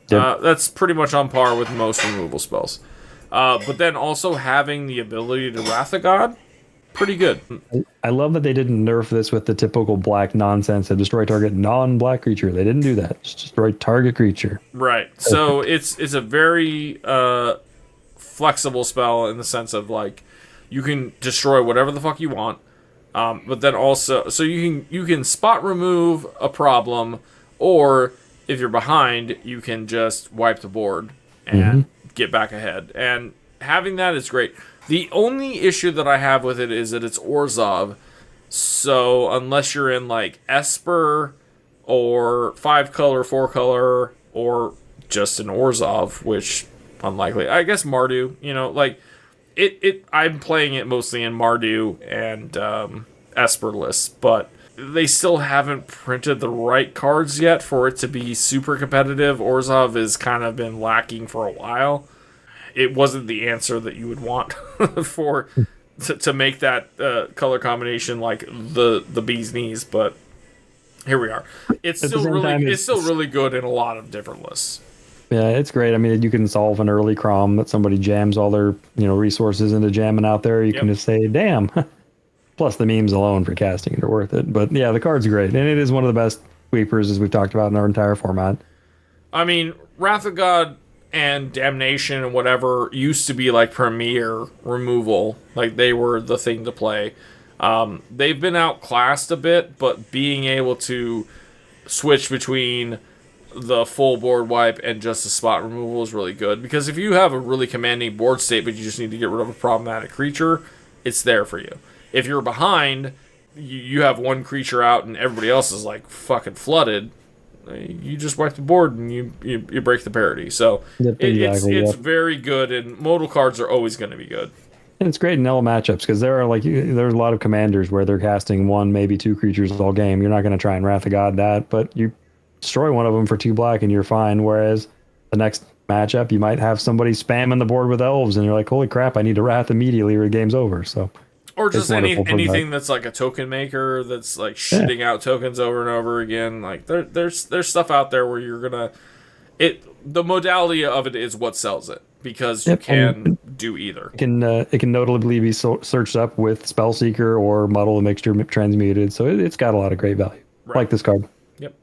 Yep. That's pretty much on par with most removal spells. But then also having the ability to Wrath of God, pretty good. I love that they didn't nerf this with the typical black nonsense of destroy target non-black creature. They didn't do that. Just destroy target creature. Right. So it's a very flexible spell in the sense of, like, you can destroy whatever the fuck you want, but then also, so you can spot remove a problem, or if you're behind, you can just wipe the board and get back ahead. And having that is great. The only issue that I have with it is that it's Orzhov, so unless you're in, like, Esper or 5-color, 4-color, or just an Orzhov, which unlikely. I guess Mardu, like. I'm playing it mostly in Mardu and Esper lists, but they still haven't printed the right cards yet for it to be super competitive. Orzhov has kind of been lacking for a while. It wasn't the answer that you would want for to make that color combination like the bee's knees, but here we are. It's still really good in a lot of different lists. Yeah, it's great. I mean, you can solve an early crom that somebody jams all their, resources into jamming out there. You can just say, damn. Plus the memes alone for casting it are worth it. But yeah, the card's great. And it is one of the best sweepers, as we've talked about in our entire format. I mean, Wrath of God and Damnation and whatever used to be like premier removal. Like, they were the thing to play. They've been outclassed a bit, but being able to switch between the full board wipe and just a spot removal is really good. Because if you have a really commanding board state, but you just need to get rid of a problematic creature, it's there for you. If you're behind, you have one creature out and everybody else is like fucking flooded, you just wipe the board and you break the parity. So it's very good, and modal cards are always going to be good. And it's great in L matchups because there's a lot of commanders where they're casting one, maybe two creatures all game. You're not going to try and Wrath of God that, but you destroy one of them for 2 black and you're fine. Whereas the next matchup, you might have somebody spamming the board with elves and you're like, holy crap, I need to Wrath immediately or the game's over. So, or just anything that's like a token maker that's like shitting out tokens over and over again. Like there's stuff out there where you're gonna the modality of it is what sells it, because you can do either. It can notably be searched up with Spellseeker or Muddle the Mixture Transmuted, so it's got a lot of great value. Right. Like this card. Yep.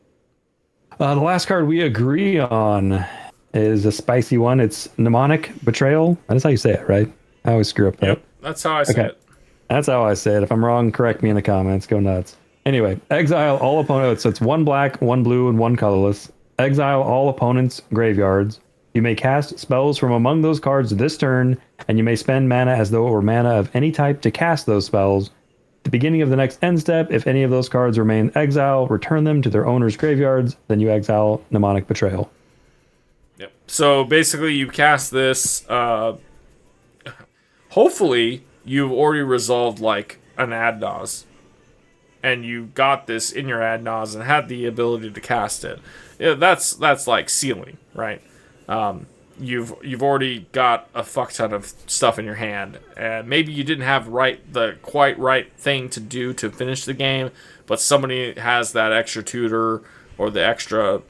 The last card we agree on is a spicy one. It's Mnemonic Betrayal. That's how you say it, right? I always screw up that. Yep, that's how I say it. That's how I say it. If I'm wrong, correct me in the comments. Go nuts. Anyway, exile all opponents. So it's 1 black, 1 blue, and 1 colorless. Exile all opponents' graveyards. You may cast spells from among those cards this turn, and you may spend mana as though it were mana of any type to cast those spells. At the beginning of the next end step, if any of those cards remain exile, return them to their owner's graveyards. Then you exile Mnemonic Betrayal. Yep. So basically, you cast this. Hopefully, you've already resolved like an ad nauseam, and you got this in your ad nauseam and had the ability to cast it. Yeah, that's like sealing, right? You've already got a fuck ton of stuff in your hand, and maybe you didn't have the quite right thing to do to finish the game, but somebody has that extra tutor or the extra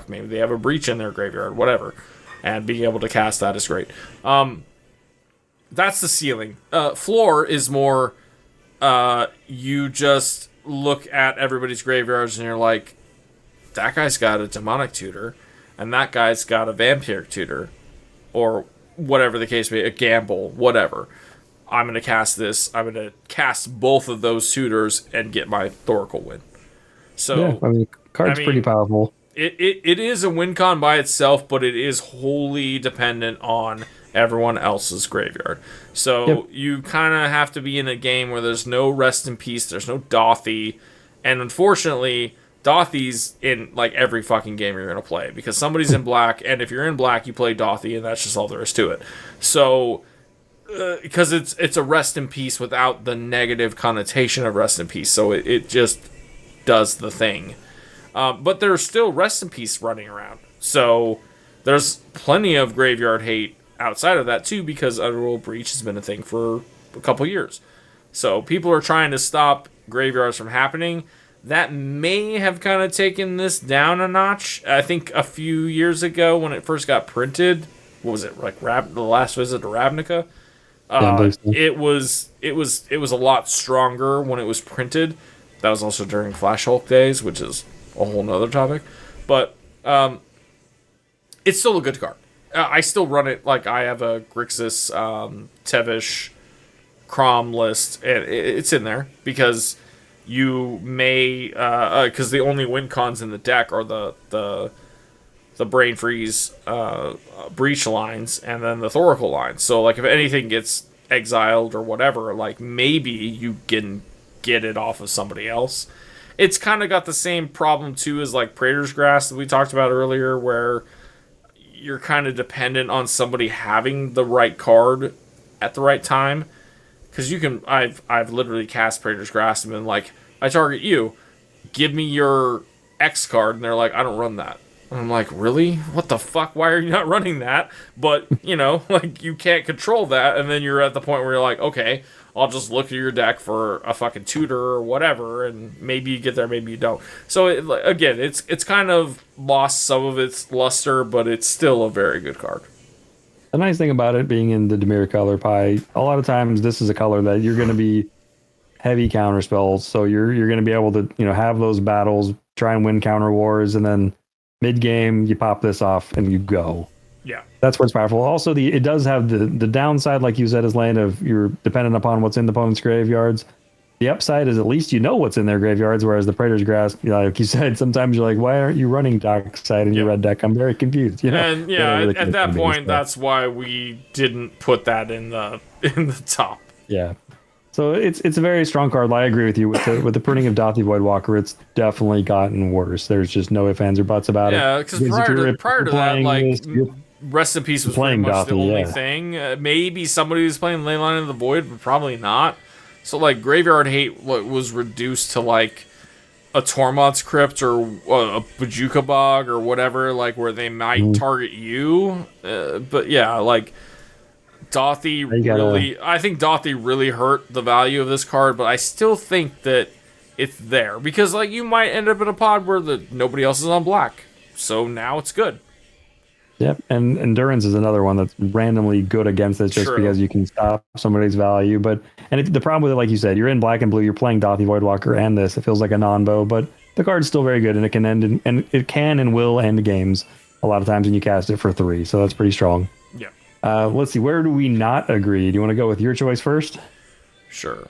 maybe they have a breach in their graveyard, whatever, and being able to cast that is great. That's the ceiling. Floor is more, you just look at everybody's graveyards and you're like, that guy's got a demonic tutor, and that guy's got a vampiric tutor, or whatever the case may be, a gamble, whatever. I'm going to cast this. I'm going to cast both of those tutors and get my Thoracle win. So, yeah, the card's pretty powerful. It is a win con by itself, but it is wholly dependent on everyone else's graveyard. So you kind of have to be in a game where there's no rest in peace, there's no Dothy, and unfortunately, Dothy's in like every fucking game you're going to play, because somebody's in black, and if you're in black, you play Dothy, and that's just all there is to it. So, because it's a rest in peace without the negative connotation of rest in peace, so it just does the thing. But there's still rest in peace running around. So there's plenty of graveyard hate outside of that too, because Underworld Breach has been a thing for a couple years. So people are trying to stop graveyards from happening. That may have kind of taken this down a notch. I think a few years ago when it first got printed, what was it, like the last visit to Ravnica? It was a lot stronger when it was printed. That was also during Flash Hulk days, which is a whole nother topic. But it's still a good card. I still run it. Like, I have a Grixis, Tevish, Crom list, and it's in there because you may, because the only win cons in the deck are the Brain Freeze Breach lines and then the Thoracle lines. So, like, if anything gets exiled or whatever, like, maybe you can get it off of somebody else. It's kind of got the same problem, too, as, like, Praetor's Grass that we talked about earlier, where you're kind of dependent on somebody having the right card at the right time. Because you can, I've literally cast Praetor's Grasp and been like, I target you, give me your X card, and they're like, I don't run that. And I'm like, really? What the fuck? Why are you not running that? But, you know, like, you can't control that, and then you're at the point where you're like, okay, I'll just look at your deck for a fucking tutor or whatever, and maybe you get there, maybe you don't. So, again, it's kind of lost some of its luster, but it's still a very good card. The nice thing about it being in the Dimir color pie, a lot of times this is a color that you're going to be heavy counter spells, so you're going to be able to, you know, have those battles, try and win counter wars, and then mid-game, you pop this off and you go. Yeah. That's what's powerful. Also, it does have the downside, like you said, is Lane, of you're dependent upon what's in the opponent's graveyards. The upside is at least you know what's in their graveyards, whereas the Praetor's Grasp, you know, like you said, sometimes you're like, why aren't you running Dockside in your red deck? I'm very confused. You know? And yeah, really at that point, that's why we didn't put that in the top. Yeah. So it's a very strong card. I agree with you with the printing of Dothy Voidwalker. It's definitely gotten worse. There's just no ifs, ands, or buts about it. Yeah, because prior to that, like Rest in Peace was pretty much the only thing. Maybe somebody who's playing Leyline of the Void, but probably not. So like Graveyard Hate was reduced to like a Tormod's Crypt or a Bajuka Bog or whatever, like where they might target you. But yeah, like. I think Dothy really hurt the value of this card, but I still think that it's there because, like, you might end up in a pod where nobody else is on black, so now it's good. Yep, and Endurance is another one that's randomly good against it just because you can stop somebody's value. But the problem with it, like you said, you're in black and blue, you're playing Dothy Voidwalker and this. It feels like a non-bow, but the card's still very good, and it can end and will end games a lot of times when you cast it for 3, so that's pretty strong. Yeah. Let's see, where do we not agree? Do you want to go with your choice first? Sure.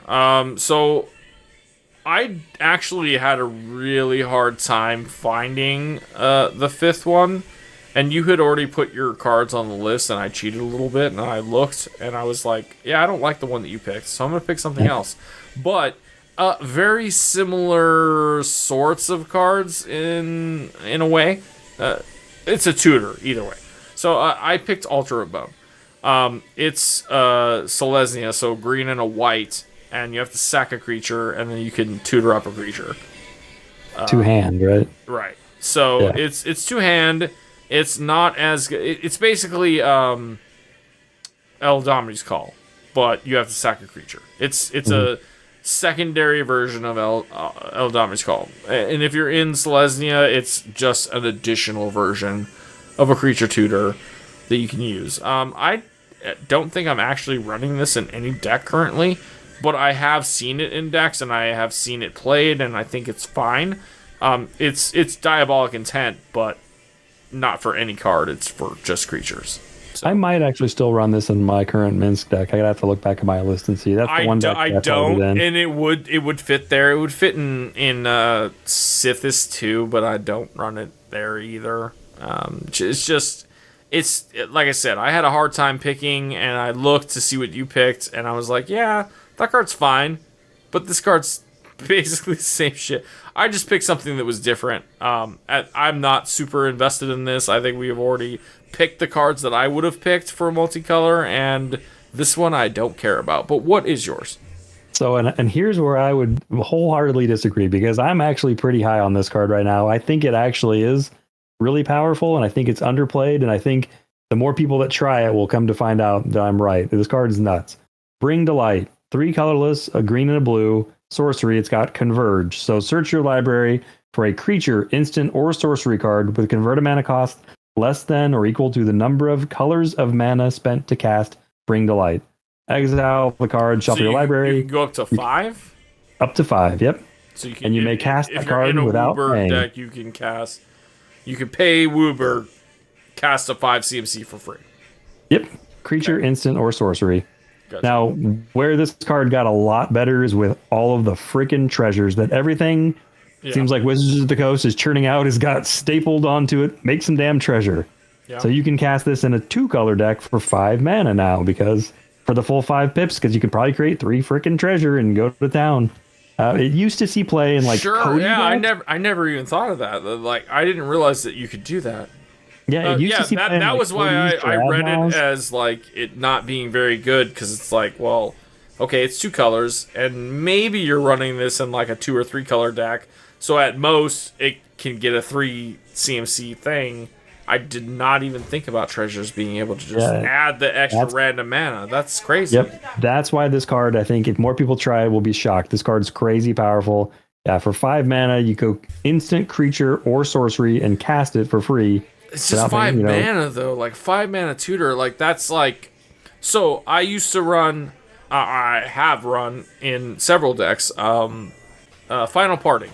So I actually had a really hard time finding the 5th one, and you had already put your cards on the list, and I cheated a little bit, and I looked, and I was like, yeah, I don't like the one that you picked, so I'm going to pick something else. But very similar sorts of cards in a way. It's a tutor, either way. So I picked Altar of Bone. It's Selesnya, so green and a white, and you have to sack a creature, and then you can tutor up a creature. 2-hand, right? Right. So yeah. It's 2-hand. It's not as good. It's basically Eldamri's Call, but you have to sack a creature. It's a secondary version of Eldamri's Call, and if you're in Selesnya, it's just an additional version of a creature tutor that you can use. I don't think I'm actually running this in any deck currently, but I have seen it in decks and I have seen it played, and I think it's fine. It's Diabolic Intent, but not for any card. It's for just creatures. So. I might actually still run this in my current Minsk deck. I gotta have to look back at my list and see. That's the one deck I don't, and it would fit there. It would fit in Sithis too, but I don't run it there either. It's like I said, I had a hard time picking, and I looked to see what you picked, and I was like, yeah, that card's fine, but this card's basically the same shit. I just picked something that was different. I'm not super invested in this. I think we have already picked the cards that I would have picked for multicolor, and this one I don't care about. But what is yours? So, and here's where I would wholeheartedly disagree, because I'm actually pretty high on this card right now. I think it actually is really powerful, and I think it's underplayed, and I think the more people that try it will come to find out that I'm right. This card is nuts. Bring to Light, 3 colorless, a green and a blue, sorcery. It's got Converge. So search your library for a creature, instant, or sorcery card with converted mana cost less than or equal to the number of colors of mana spent to cast Bring to Light. Exile the card, shuffle your library. You can go up to 5? Up to 5, yep. So you can, and you may cast a card without paying. Deck, you can cast. You can pay Wooburg, cast a 5 CMC for free. Yep. Creature, instant, or sorcery. Gotcha. Now, where this card got a lot better is with all of the freaking treasures that everything seems like Wizards of the Coast is churning out has got stapled onto it. Make some damn treasure. Yeah. So you can cast this in a 2-color deck for 5 mana now, because for the full 5 pips, because you can probably create 3 freaking treasure and go to town. It used to see play in like Cody decks. I never even thought of that. Like, I didn't realize that you could do that. Yeah, it used to see play that in was why I read it as like it not being very good, because it's like, well, okay, it's 2 colors, and maybe you're running this in like a 2 or 3 color deck, so at most it can get a 3 CMC thing, I did not even think about treasures being able to just add the extra random mana. That's crazy. Yep. That's why this card, I think, if more people try it, will be shocked. This card's crazy powerful. Yeah, for 5 mana, you go instant creature or sorcery and cast it for free. It's just 5 mana, though. Like, 5 mana tutor, like, that's like... So, I used to run... I have run in several decks. Final Parting.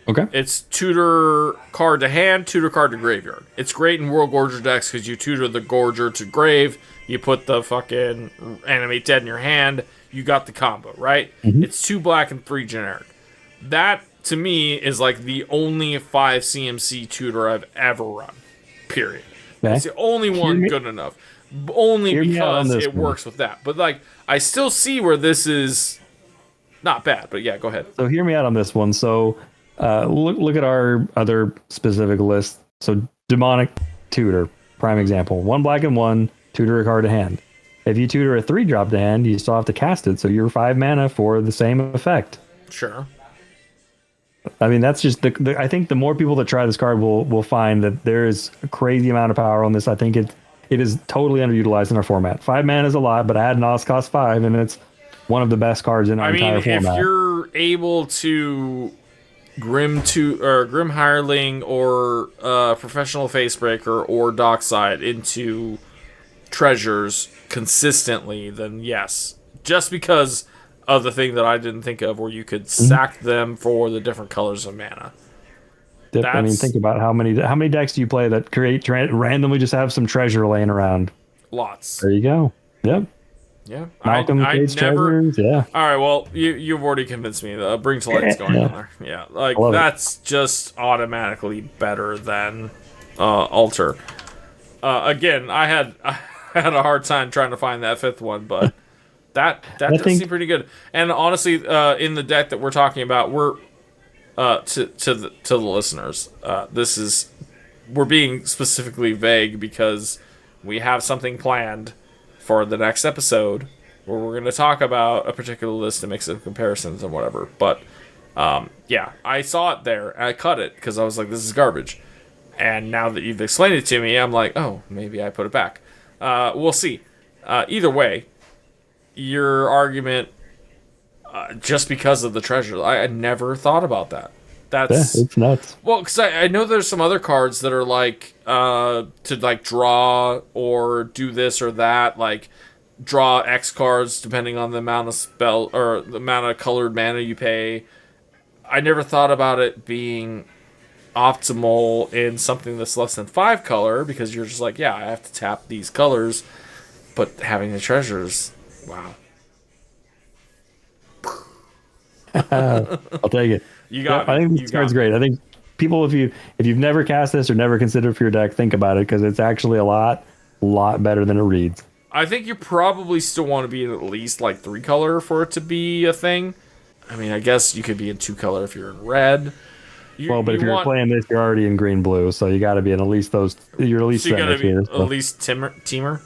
Okay. It's tutor card to hand, tutor card to graveyard. It's great in World Gorger decks because you tutor the Gorger to grave, you put the fucking Animate Dead in your hand, you got the combo, right? Mm-hmm. It's 2 black and 3 generic. That, to me, is like the only 5 CMC tutor I've ever run. Period. Okay. It's the only one good enough. Only because it works with that. But, like, I still see where this is not bad. But, yeah, go ahead. So, hear me out on this one. So, look at our other specific list. So, Demonic Tutor, prime example. 1 black and 1, tutor a card to hand. If you tutor a 3-drop to hand, you still have to cast it. So, you're 5 mana for the same effect. Sure. I mean, that's just I think the more people that try this card will find that there is a crazy amount of power on this. I think it is totally underutilized in our format. 5 mana is a lot, but Adnos costs 5, and it's one of the best cards in our entire format. If you're able to Grim Hireling or Professional Facebreaker or Dockside into treasures consistently, then yes. Just because of the thing that I didn't think of, where you could sack them for the different colors of mana. I mean, think about how many decks do you play that randomly just have some treasure laying around? Lots. There you go. Yep. Yeah. Malcolm I never. Treasures, yeah. All right. Well, you've already convinced me. Bring to Light's going on there. Yeah. Like that's just automatically better than Alter. Again, I had a hard time trying to find that 5th one, but. That does seem pretty good. And honestly, in the deck that we're talking about, we're to the listeners, we're being specifically vague because we have something planned for the next episode where we're going to talk about a particular list and make some comparisons and whatever. But yeah, I saw it there and I cut it because I was like, this is garbage. And now that you've explained it to me, I'm like, oh, maybe I put it back. We'll see. Either way. Your argument, just because of the treasure, I never thought about that. It's nuts. Well, because I know there's some other cards that are like to like draw or do this or that, like draw X cards depending on the amount of spell or the amount of colored mana you pay. I never thought about it being optimal in something that's less than 5 color because you're just like, yeah, I have to tap these colors, but having the treasures. Wow. I'll take it. You got I think this card's great. I think people, if you've never cast this or never considered for your deck, think about it because it's actually a lot better than it reads. I think you probably still want to be in at least like 3 color for it to be a thing. I mean, I guess you could be in 2 color if you're in red. But if you're playing this, you're already in green blue, so you got to be in at least those. You're at least. So you got to be at least teamer.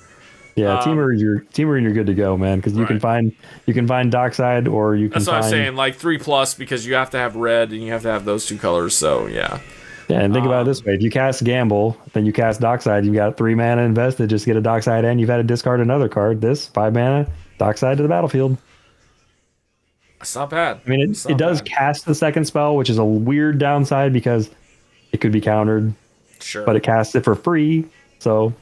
Yeah, teamer, and you're good to go, man. Because you can find Dockside or you can. That's what I'm saying, like 3+ because you have to have red and you have to have those 2 colors. So yeah. Yeah, and think about it this way: if you cast Gamble, then you cast Dockside. You've got 3 mana invested. Just get a Dockside, and you've had to discard another card. This 5 mana Dockside to the battlefield. It's not bad. I mean, it does cast the second spell, which is a weird downside because it could be countered. Sure. But it casts it for free, so.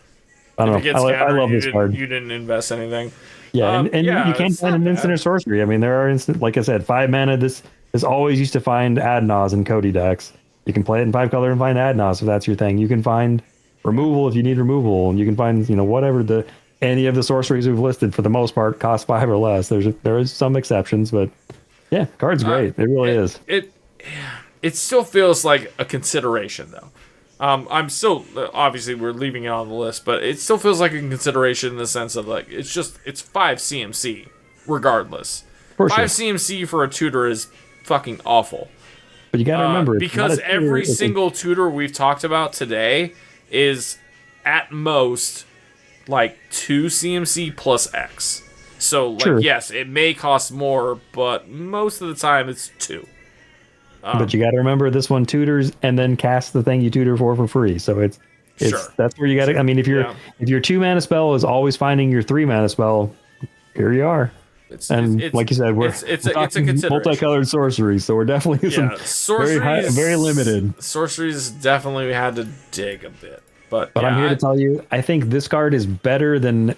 I don't know. I love this card. You didn't invest anything. Yeah, and you can't find an instant or sorcery. I mean, there are instant. Like I said, 5 mana. This is always used to find Adnos in Cody decks. You can play it in 5 color and find Adnos if that's your thing. You can find removal if you need removal, and you can find whatever any of the sorceries we've listed for the most part cost 5 or less. There is some exceptions, but yeah, card's great. It really is. It still feels like a consideration though. I'm still, obviously we're leaving it on the list, but it still feels like a consideration in the sense of like, it's 5 CMC regardless. 5 CMC for a tutor is fucking awful. But you gotta remember, because every single tutor we've talked about today is at most like 2 CMC plus X. So like, yes, it may cost more, but most of the time it's 2. But you got to remember this one tutors and then casts the thing you tutor for free. So it's Sure. that's where you got to. I mean, if your 2-mana spell is always finding your 3-mana spell, here you are. It's like you said, we're it's a consideration. Multicolored sorceries, so we're definitely sorceries, very limited. Sorceries definitely had to dig a bit, but I'm here to tell you, I think this card is better than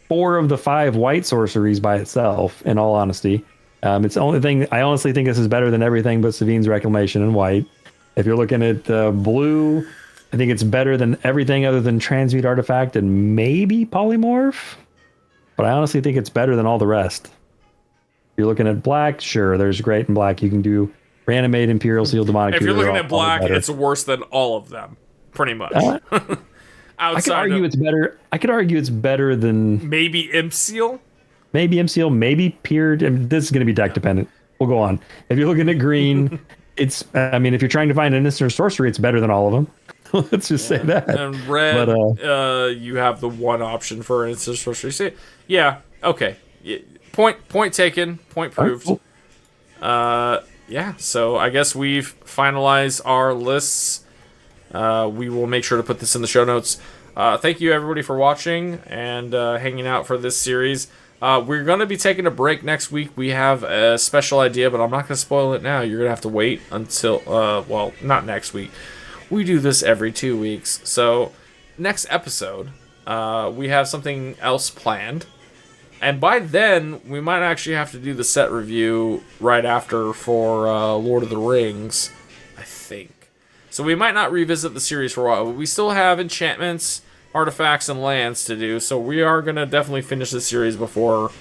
4 of the 5 white sorceries by itself. In all honesty, it's the only thing I honestly think this is better than everything but Sevinne's Reclamation in white. If you're looking at blue, I think it's better than everything other than Transmute Artifact and maybe Polymorph. But I honestly think it's better than all the rest. If you're looking at black, sure, there's great in black. You can do Reanimate, Imperial Seal, Demonic. If you're looking at black, it's worse than all of them, pretty much. I could argue it's better. I could argue it's better than maybe Imp Seal. Maybe Imp Seal, maybe Peered. I mean, this is going to be deck dependent. We'll go on. If you're looking at green, it's. I mean, if you're trying to find an instant sorcery, it's better than all of them. Let's just say that. And red, but, you have the one option for instant sorcery. So, yeah, okay. Point taken. Point proved. Cool. Yeah, so I guess we've finalized our lists. We will make sure to put this in the show notes. Thank you, everybody, for watching and hanging out for this series. We're going to be taking a break next week. We have a special idea, but I'm not going to spoil it now. You're going to have to wait until, well, not next week. We do this every 2 weeks. So next episode, we have something else planned. And by then, we might actually have to do the set review right after for Lord of the Rings, I think. So we might not revisit the series for a while, but we still have enchantments, artifacts, and lands to do. So we are going to definitely finish the series before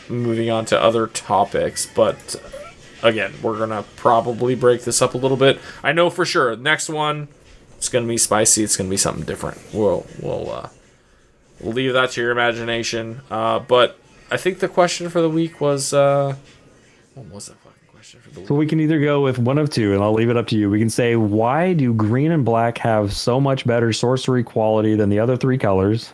moving on to other topics. But again, we're going to probably break this up a little bit. I know for sure, next one, it's going to be spicy. It's going to be something different. We'll leave that to your imagination. But I think the question for the week was... what was the fucking question for the week? So we can either go with one of two, and I'll leave it up to you. We can say, why do green and black have so much better sorcery quality than the other 3 colors?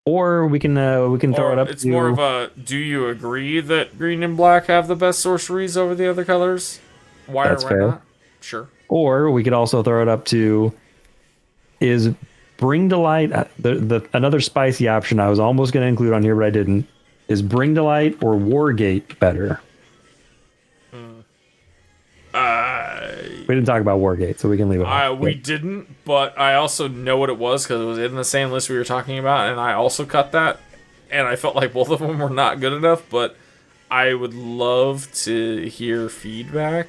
Or we can throw it up. It's more of a, do you agree that green and black have the best sorceries over the other colors? Why or why not? Sure. Or we could also throw it up to, is Bring to Light, the another spicy option I was almost going to include on here, but I didn't, is Bring to Light or Wargate better? We didn't talk about Wargate, so we can leave it off. We didn't, but I also know what it was because it was in the same list we were talking about, and I also cut that, and I felt like both of them were not good enough, but I would love to hear feedback.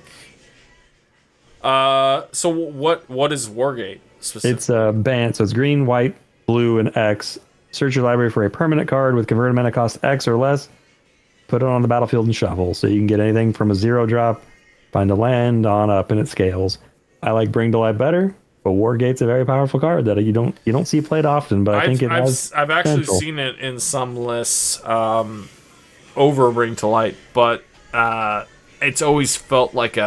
So what is Wargate specifically? It's a band, so it's green, white, blue, and X. Search your library for a permanent card with converted mana cost X or less. Put it on the battlefield and shuffle, so you can get anything from a 0-drop, find a land, on up, and it scales. I like Bring to Light better, but Wargate's a very powerful card that you don't see played often, but I think I've actually seen it in some lists over Bring to Light, but it's always felt like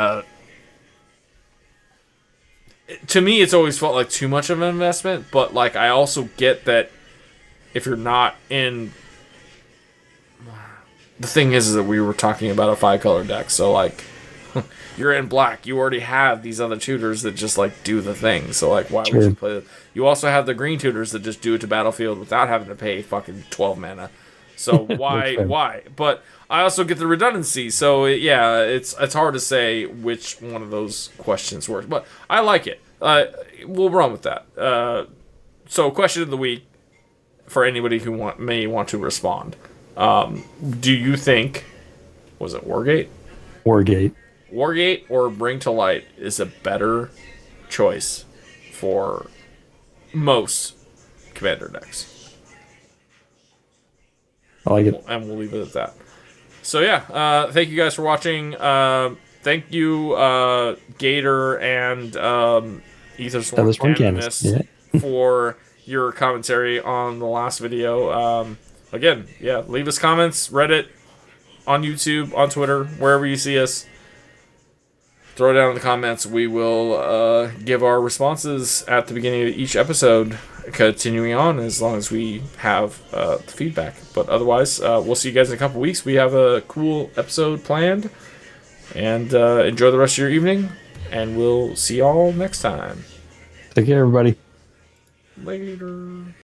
to me it's always felt like too much of an investment, but like I also get that if you're not in, the thing is that we were talking about a 5-color deck, so like you're in black, you already have these other tutors that just like do the thing, so like why would you play it? You also have the green tutors that just do it to battlefield without having to pay fucking 12 mana, so why? But I also get the redundancy, so yeah, it's hard to say which one of those questions works, but I like it. We'll run with that. So question of the week for anybody who may want to respond. Do you think, was it Wargate? Wargate or Bring to Light is a better choice for most commander decks? I like it. And we'll leave it at that. So yeah, thank you guys for watching. Thank you, Gator and Aethersworn for your commentary on the last video. Again, yeah, leave us comments, Reddit, on YouTube, on Twitter, wherever you see us. Throw it down in the comments. We will give our responses at the beginning of each episode, continuing on as long as we have the feedback. But otherwise, we'll see you guys in a couple weeks. We have a cool episode planned, And enjoy the rest of your evening, and we'll see y'all next time. Take care, everybody. Later.